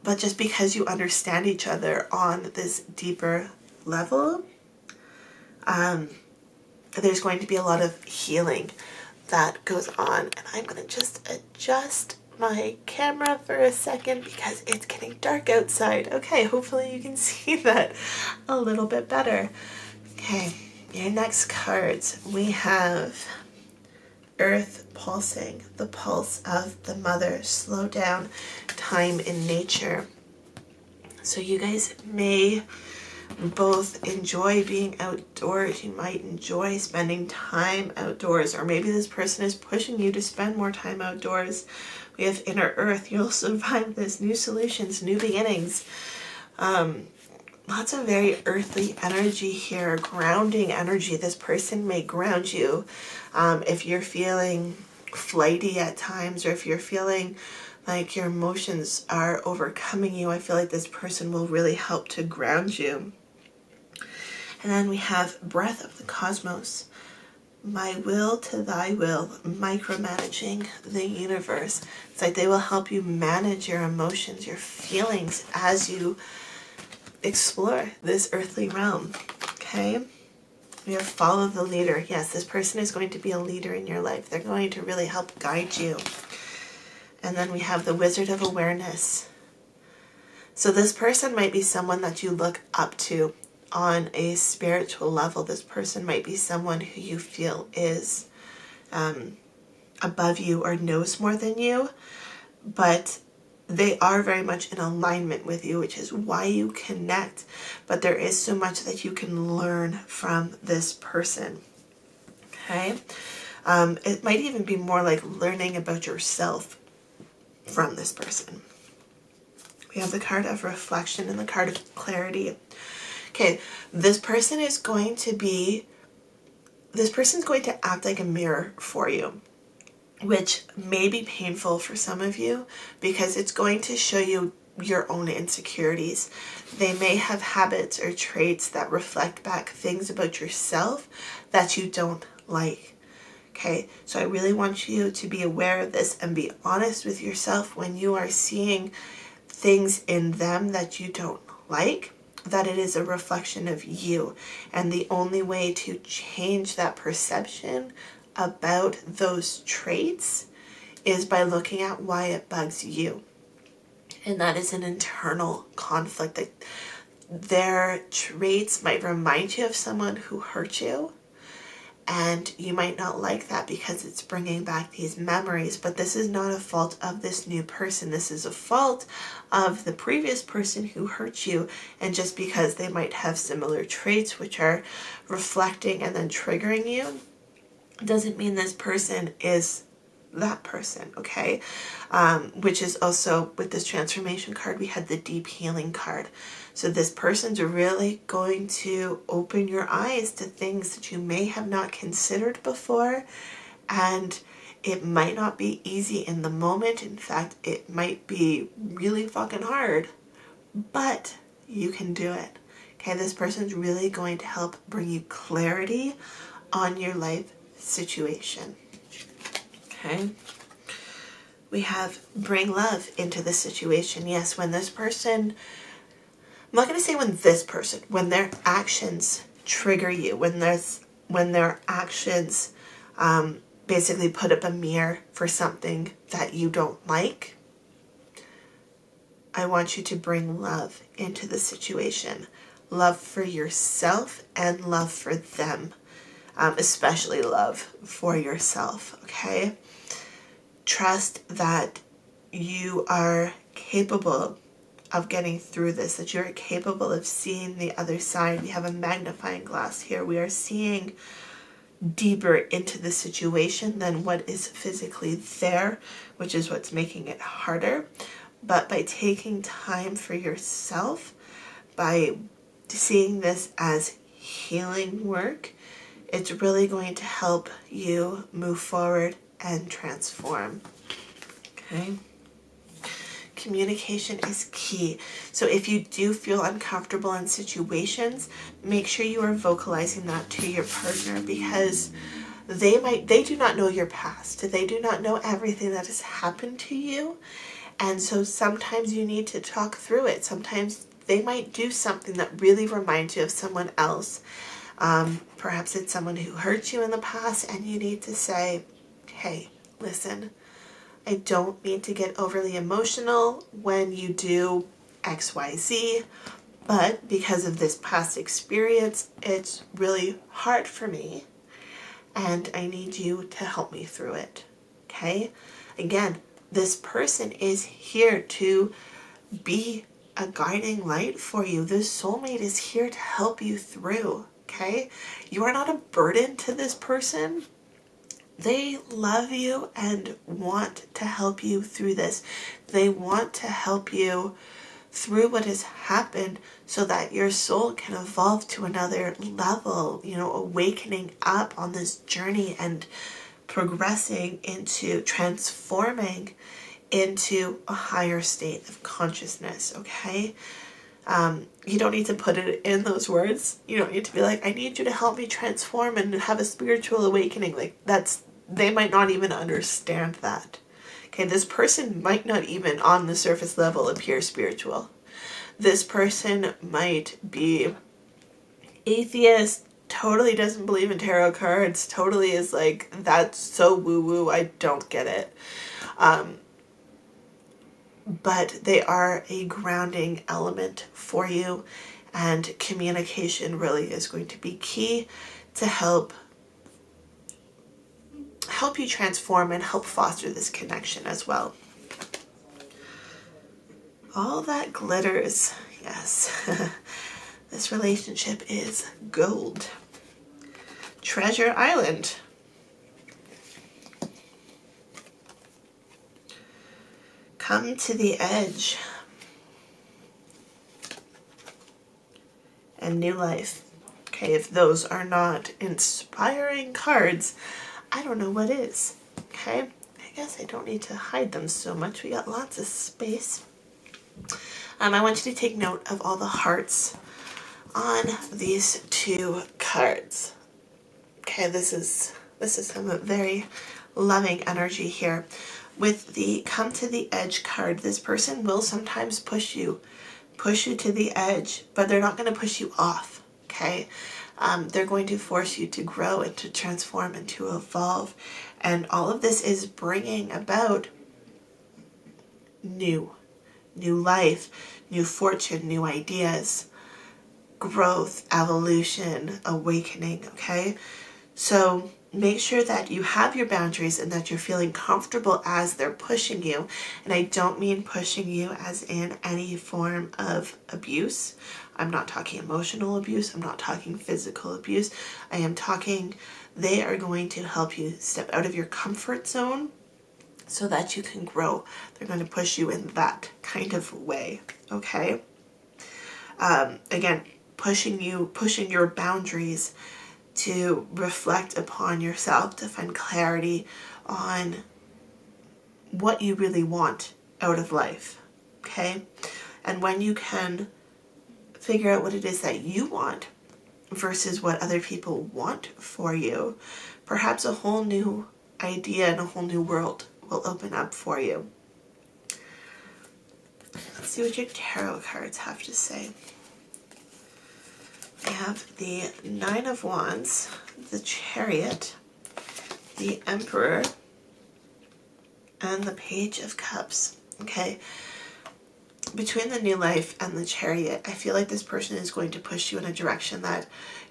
But just because you understand each other on this deeper level, there's going to be a lot of healing that goes on. And I'm going to just adjust my camera for a second because it's getting dark outside. Okay, hopefully you can see that a little bit better. Okay, your next cards, we have Earth pulsing, the pulse of the mother, slow down time in nature. So you guys may both enjoy being outdoors. You might enjoy spending time outdoors, or maybe this person is pushing you to spend more time outdoors. We have inner earth. You'll survive this. New solutions, new beginnings. Lots of very earthly energy here, grounding energy. This person may ground you if you're feeling flighty at times, or if you're feeling like your emotions are overcoming you. I feel like this person will really help to ground you. And then we have breath of the cosmos. My will to thy will, micromanaging the universe. It's like they will help you manage your emotions, your feelings as you explore this earthly realm. Okay? We have follow the leader. Yes, this person is going to be a leader in your life. They're going to really help guide you. And then we have the Wizard of Awareness. So this person might be someone that you look up to on a spiritual level. This person might be someone who you feel is above you or knows more than you, but they are very much in alignment with you, which is why you connect. But there is so much that you can learn from this person. Okay? It might even be more like learning about yourself from this person. We have the card of reflection and the card of clarity. Okay, this person's going to act like a mirror for you, which may be painful for some of you because it's going to show you your own insecurities. They may have habits or traits that reflect back things about yourself that you don't like. Okay, so I really want you to be aware of this and be honest with yourself when you are seeing things in them that you don't like, that it is a reflection of you. And the only way to change that perception about those traits is by looking at why it bugs you. And that is an internal conflict. That their traits might remind you of someone who hurt you, and you might not like that because it's bringing back these memories. But this is not a fault of this new person. This is a fault of the previous person who hurt you. And just because they might have similar traits which are reflecting and then triggering you, doesn't mean this person is that person, okay? Which is also, with this transformation card, we had the deep healing card. So this person's really going to open your eyes to things that you may have not considered before. And it might not be easy in the moment. In fact, it might be really fucking hard, but you can do it. Okay, this person's really going to help bring you clarity on your life situation. Okay. We have bring love into the situation. Yes, when this person, I'm not going to say when this person, when their actions trigger you, when their actions basically put up a mirror for something that you don't like, I want you to bring love into the situation. Love for yourself and love for them. Especially love for yourself, okay? Trust that you are capable of getting through this, that you're capable of seeing the other side. We have a magnifying glass here. We are seeing deeper into the situation than what is physically there, which is what's making it harder. But by taking time for yourself, by seeing this as healing work, it's really going to help you move forward and transform. Okay? Communication is key. So if you do feel uncomfortable in situations, make sure you are vocalizing that to your partner, because they do not know your past. They do not know everything that has happened to you. And so sometimes you need to talk through it. Sometimes they might do something that really reminds you of someone else. Perhaps it's someone who hurt you in the past, and you need to say, hey, listen, I don't need to get overly emotional when you do XYZ, but because of this past experience, it's really hard for me, and I need you to help me through it, okay? Again, this person is here to be a guiding light for you. This soulmate is here to help you through, okay? You are not a burden to this person. They love you and want to help you through this. They want to help you through what has happened so that your soul can evolve to another level, you know, awakening up on this journey and progressing into transforming into a higher state of consciousness, okay? You don't need to put it in those words. You don't need to be like, I need you to help me transform and have a spiritual awakening. Like, they might not even understand that. Okay, this person might not even on the surface level appear spiritual. This person might be atheist, totally doesn't believe in tarot cards, totally is like, that's so woo-woo, I don't get it. But they are a grounding element for you, and communication really is going to be key to help you transform and help foster this connection as well. All that glitters, yes. This relationship is gold. Treasure Island. Come to the edge. And new life. Okay, if those are not inspiring cards, I don't know what is. Okay, I guess I don't need to hide them so much. We got lots of space. I want you to take note of all the hearts on these two cards. Okay, this is some very loving energy here. With the Come to the Edge card, this person will sometimes push you to the edge, but they're not going to push you off, okay? They're going to force you to grow and to transform and to evolve. And all of this is bringing about new life, new fortune, new ideas, growth, evolution, awakening, okay? So make sure that you have your boundaries and that you're feeling comfortable as they're pushing you. And I don't mean pushing you as in any form of abuse. I'm not talking emotional abuse. I'm not talking physical abuse. I am talking, they are going to help you step out of your comfort zone so that you can grow. They're going to push you in that kind of way, okay? Again, pushing your boundaries to reflect upon yourself, to find clarity on what you really want out of life, okay? And when you can figure out what it is that you want versus what other people want for you, perhaps a whole new idea and a whole new world will open up for you. Let's see what your tarot cards have to say. We have the Nine of Wands, the Chariot, the Emperor, and the Page of Cups. Okay, between the new life and the Chariot, I feel like this person is going to push you in a direction that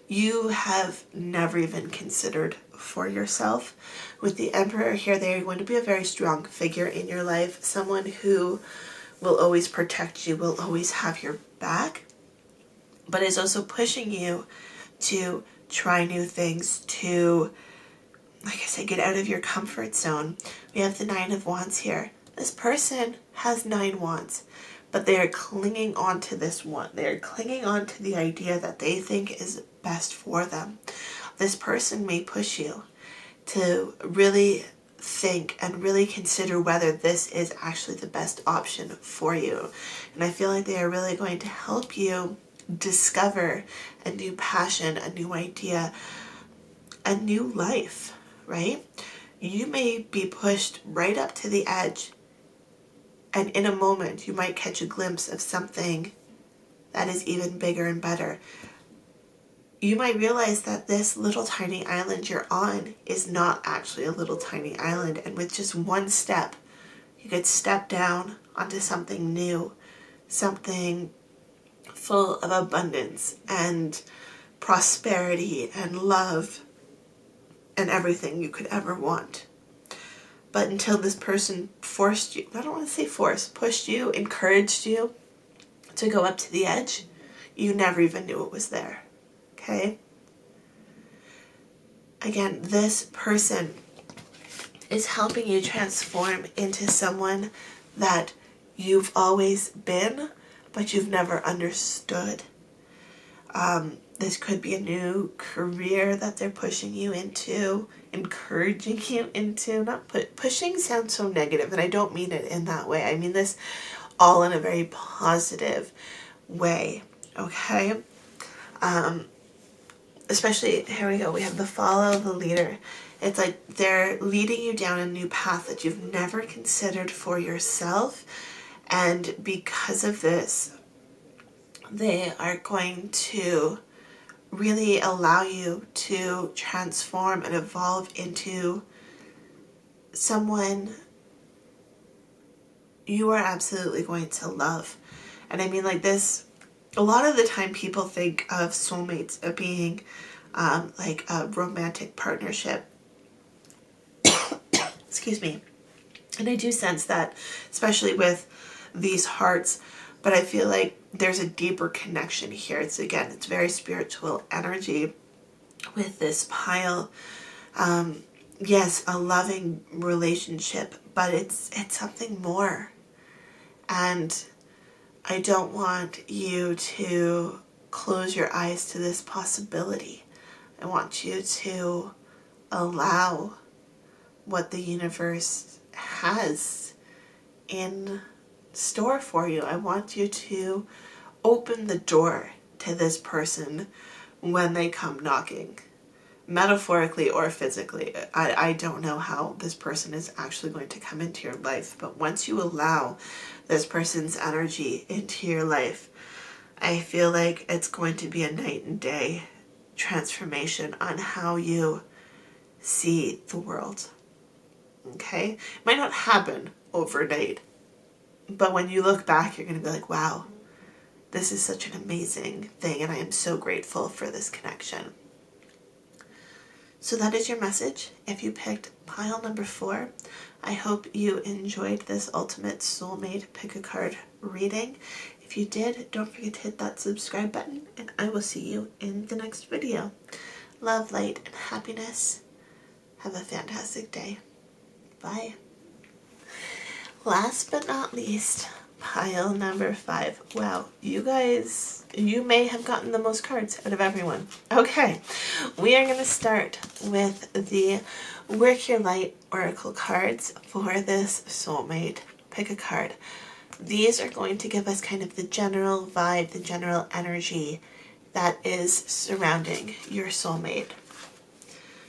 you have never even considered for yourself. With the Emperor here, they are going to be a very strong figure in your life, someone who will always protect you, will always have your back, but is also pushing you to try new things, to, like I said, get out of your comfort zone. We have the Nine of Wands here. This person has 9 wands, but they are clinging on to this one. They are clinging on to the idea that they think is best for them. This person may push you to really think and really consider whether this is actually the best option for you. And I feel like they are really going to help you discover a new passion, a new idea, a new life, right? You may be pushed right up to the edge, and in a moment you might catch a glimpse of something that is even bigger and better. You might realize that this little tiny island you're on is not actually a little tiny island, and with just one step you could step down onto something new, something full of abundance and prosperity and love and everything you could ever want. But until this person forced you, I don't want to say force, pushed you, encouraged you to go up to the edge, you never even knew it was there. Okay? Again, this person is helping you transform into someone that you've always been, but you've never understood. This could be a new career that they're pushing you into, encouraging you into. Not pushing sounds so negative, and I don't mean it in that way. I mean this all in a very positive way, okay? Especially, here we go, we have the follow the leader. It's like they're leading you down a new path that you've never considered for yourself, and because of this, they are going to really allow you to transform and evolve into someone you are absolutely going to love. And I mean, like this, a lot of the time people think of soulmates as being like a romantic partnership. Excuse me. And I do sense that, especially with these hearts, but I feel like there's a deeper connection here. It's very spiritual energy with this pile. Yes, a loving relationship, but it's something more. And I don't want you to close your eyes to this possibility. I want you to allow what the universe has in store for you. I want you to open the door to this person when they come knocking, metaphorically or physically. I don't know how this person is actually going to come into your life, but once you allow this person's energy into your life, I feel like it's going to be a night and day transformation on how you see the world. Okay? It might not happen overnight, but when you look back, you're going to be like, wow, this is such an amazing thing, and I am so grateful for this connection. So that is your message. If you picked pile number 4, I hope you enjoyed this ultimate soulmate pick a card reading. If you did, don't forget to hit that subscribe button, and I will see you in the next video. Love, light, and happiness. Have a fantastic day. Bye. Last but not least, pile number 5. Wow, you guys, you may have gotten the most cards out of everyone. Okay, we are going to start with the Work Your Light Oracle cards for this soulmate pick a card. These are going to give us kind of the general vibe, the general energy that is surrounding your soulmate.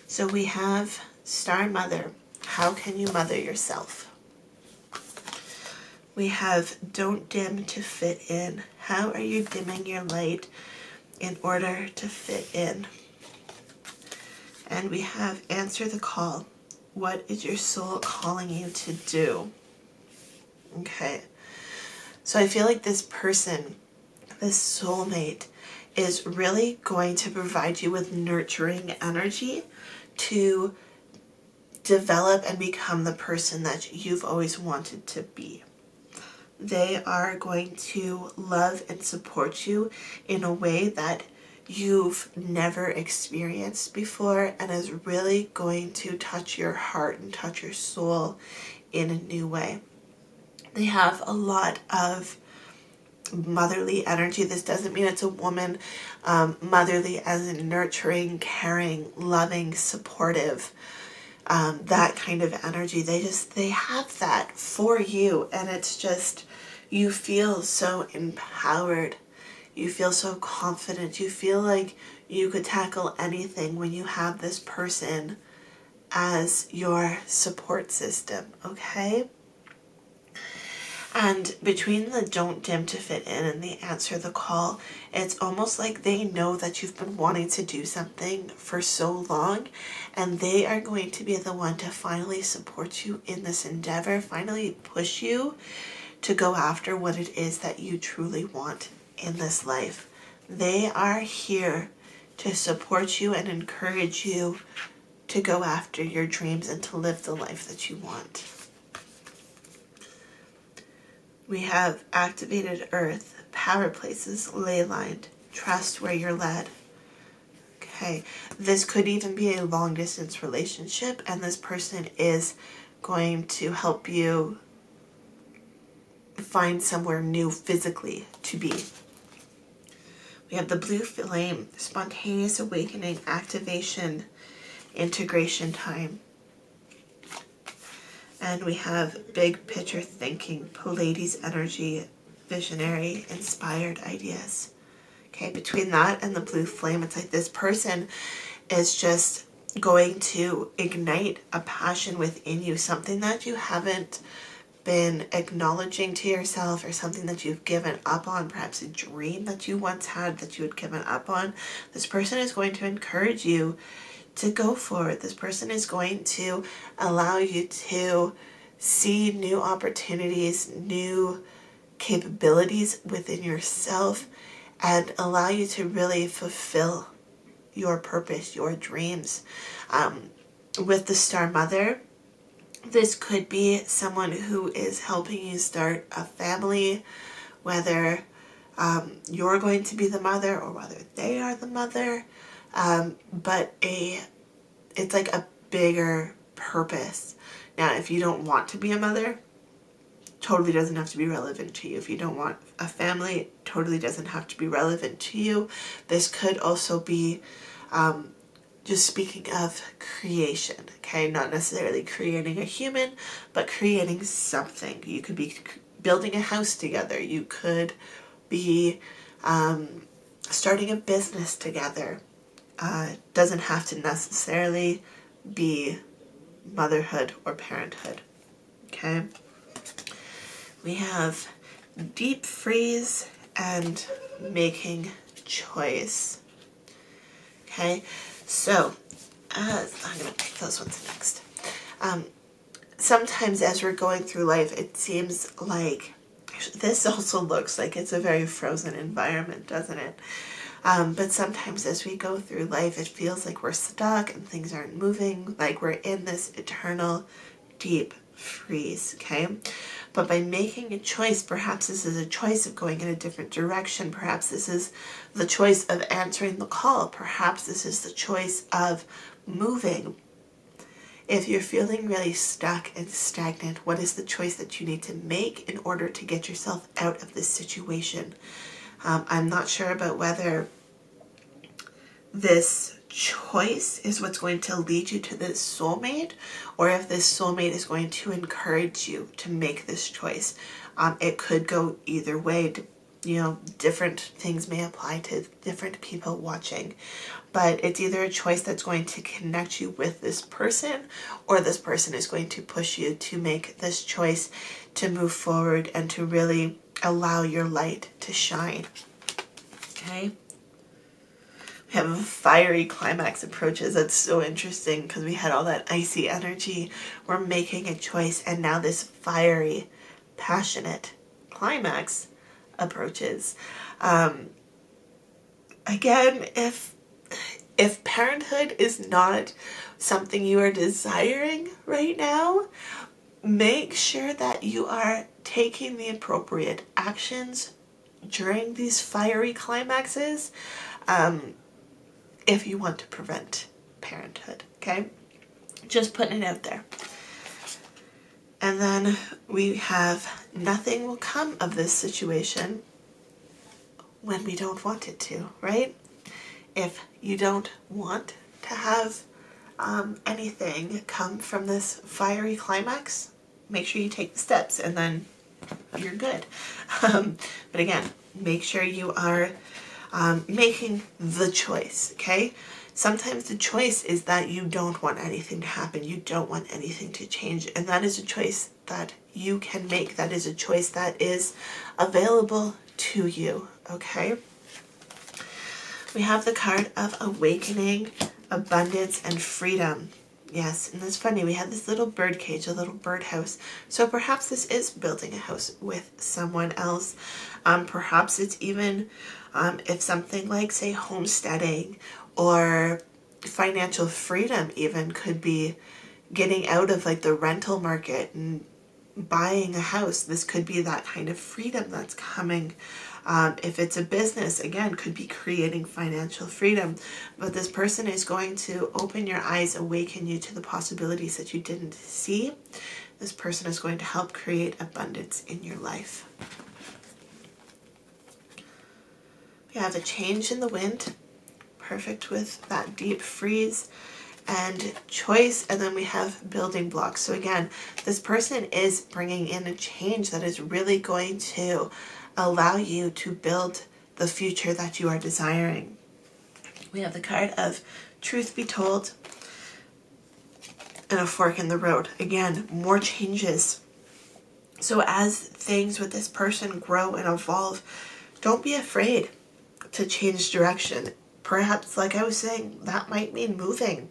So we have Star Mother. How can you mother yourself? We have Don't Dim to Fit In. How are you dimming your light in order to fit in? And we have Answer the Call. What is your soul calling you to do? Okay. So I feel like this person, this soulmate, is really going to provide you with nurturing energy to develop and become the person that you've always wanted to be. They are going to love and support you in a way that you've never experienced before, and is really going to touch your heart and touch your soul in a new way. They have a lot of motherly energy. This doesn't mean it's a woman. Motherly as in nurturing, caring, loving, supportive. That kind of energy. They have that for you, and it's just, you feel so empowered. You feel so confident. You feel like you could tackle anything when you have this person as your support system, okay? And between the Don't Dim to Fit In and the Answer the Call, it's almost like they know that you've been wanting to do something for so long, and they are going to be the one to finally support you in this endeavor, finally push you to go after what it is that you truly want in this life. They are here to support you and encourage you to go after your dreams and to live the life that you want. We have Activated Earth, power places, ley lined. Trust where you're led. Okay, this could even be a long distance relationship, and this person is going to help you find somewhere new physically to be. We have the blue flame, spontaneous awakening, activation, integration time. And we have big picture thinking, Pleiades energy, visionary, inspired ideas. Okay, between that and the blue flame, it's like this person is just going to ignite a passion within you, something that you haven't been acknowledging to yourself, or something that you've given up on, perhaps a dream that you once had that you had given up on. This person is going to encourage you to go for it. This person is going to allow you to see new opportunities, new capabilities within yourself, and allow you to really fulfill your purpose, your dreams. With the Star Mother, this could be someone who is helping you start a family, whether you're going to be the mother or whether they are the mother, but it's like a bigger purpose. Now, if you don't want to be a mother, totally doesn't have to be relevant to you. If you don't want a family, totally doesn't have to be relevant to you. This could also be just speaking of creation, okay? Not necessarily creating a human, but creating something. You could be building a house together. You could be starting a business together. Doesn't have to necessarily be motherhood or parenthood, okay? We have deep freeze and making choice. Okay, so I'm going to pick those ones next. Sometimes as we're going through life, it seems like this also looks like it's a very frozen environment, doesn't it? But sometimes as we go through life, it feels like we're stuck and things aren't moving, like we're in this eternal deep freeze, okay? But by making a choice, perhaps this is a choice of going in a different direction. Perhaps this is the choice of answering the call. Perhaps this is the choice of moving. If you're feeling really stuck and stagnant, what is the choice that you need to make in order to get yourself out of this situation? I'm not sure about whether this choice is what's going to lead you to this soulmate, or if this soulmate is going to encourage you to make this choice. It could go either way. You know, different things may apply to different people watching, but it's either a choice that's going to connect you with this person, or this person is going to push you to make this choice to move forward and to really allow your light to shine. Okay? We have a fiery climax approaches. That's so interesting because we had all that icy energy. We're making a choice, and now this fiery, passionate climax approaches. Again, if parenthood is not something you are desiring right now, make sure that you are taking the appropriate actions during these fiery climaxes if you want to prevent parenthood, okay? Just putting it out there. And then we have nothing will come of this situation when we don't want it to, right? If you don't want to have anything come from this fiery climax, make sure you take the steps and then you're good. But again, make sure you are making the choice, okay? Sometimes the choice is that you don't want anything to happen. You don't want anything to change. And that is a choice that you can make. That is a choice that is available to you, okay? We have the card of awakening, abundance, and freedom. Yes, and it's funny, we had this little bird cage, a little birdhouse. So perhaps this is building a house with someone else. Perhaps it's even if something like, say, homesteading or financial freedom even could be getting out of like the rental market and buying a house. This could be that kind of freedom that's coming. If it's a business, again, could be creating financial freedom. But this person is going to open your eyes, awaken you to the possibilities that you didn't see. This person is going to help create abundance in your life. We have a change in the wind, perfect with that deep freeze and choice. And then we have building blocks. So again, this person is bringing in a change that is really going to allow you to build the future that you are desiring. We have the card of truth be told and a fork in the road. Again, more changes. So as things with this person grow and evolve, don't be afraid to change direction. Perhaps, like I was saying, that might mean moving.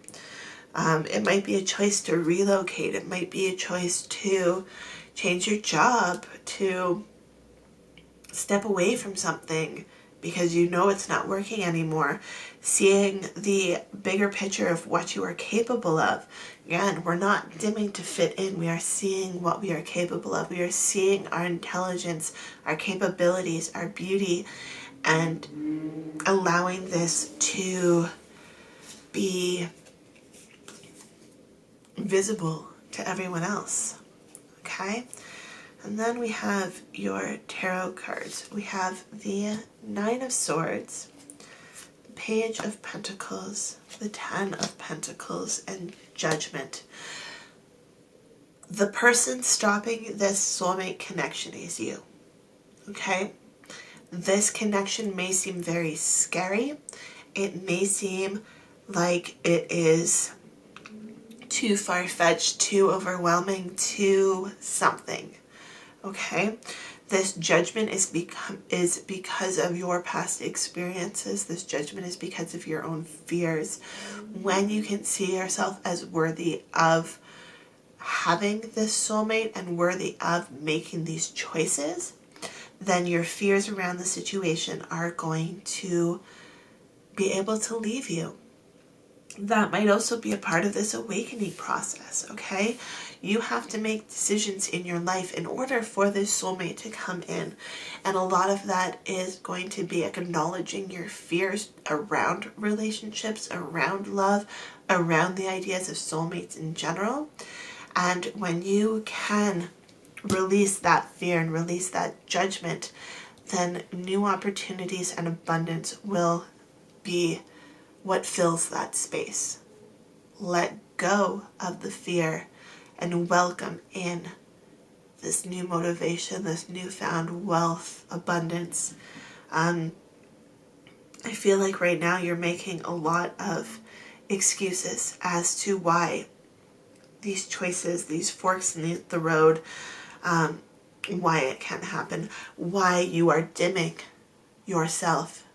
It might be a choice to relocate. It might be a choice to change your job, to step away from something because you know it's not working anymore. Seeing the bigger picture of what you are capable of. Again, we're not dimming to fit in. We are seeing what we are capable of. We are seeing our intelligence, our capabilities, our beauty, and allowing this to be visible to everyone else. Okay? And then we have your tarot cards. We have the Nine of Swords, the Page of Pentacles, the Ten of Pentacles, and Judgment. The person stopping this soulmate connection is you. Okay? This connection may seem very scary. It may seem like it is too far-fetched, too overwhelming, too something. Okay, this judgment is because of your past experiences. This judgment is because of your own fears. When you can see yourself as worthy of having this soulmate and worthy of making these choices, then your fears around the situation are going to be able to leave you. That might also be a part of this awakening process, okay? You have to make decisions in your life in order for this soulmate to come in. And a lot of that is going to be acknowledging your fears around relationships, around love, around the ideas of soulmates in general. And when you can release that fear and release that judgment, then new opportunities and abundance will be what fills that space. Let go of the fear and welcome in this new motivation, this newfound wealth, abundance. I feel like right now you're making a lot of excuses as to why these choices, these forks in the road, why it can't happen, why you are dimming yourself,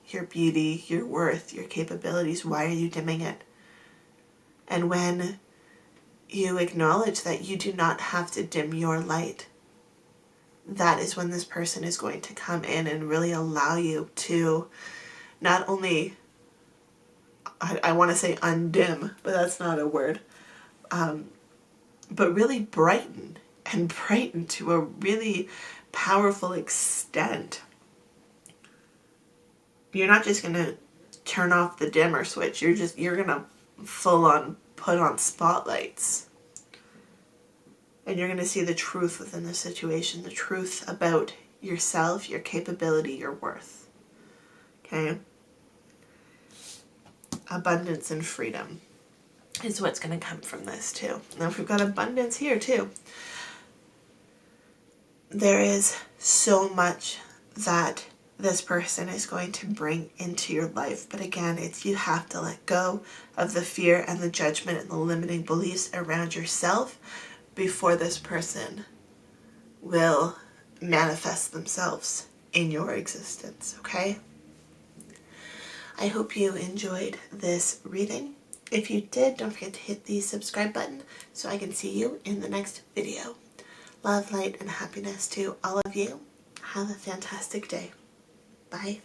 your beauty, your worth, your capabilities. Why are you dimming it? And when you acknowledge that you do not have to dim your light, that is when this person is going to come in and really allow you to not only, I want to say undim, but that's not a word, but really brighten and brighten to a really powerful extent. You're not just going to turn off the dimmer switch. You're going to full on put on spotlights. And you're going to see the truth within the situation, the truth about yourself, your capability, your worth. Okay? Abundance and freedom is what's going to come from this too. Now, if we've got abundance here too, there is so much that this person is going to bring into your life. But again, you have to let go of the fear and the judgment and the limiting beliefs around yourself before this person will manifest themselves in your existence, okay? I hope you enjoyed this reading. If you did, don't forget to hit the subscribe button so I can see you in the next video. Love, light, and happiness to all of you. Have a fantastic day. Bye.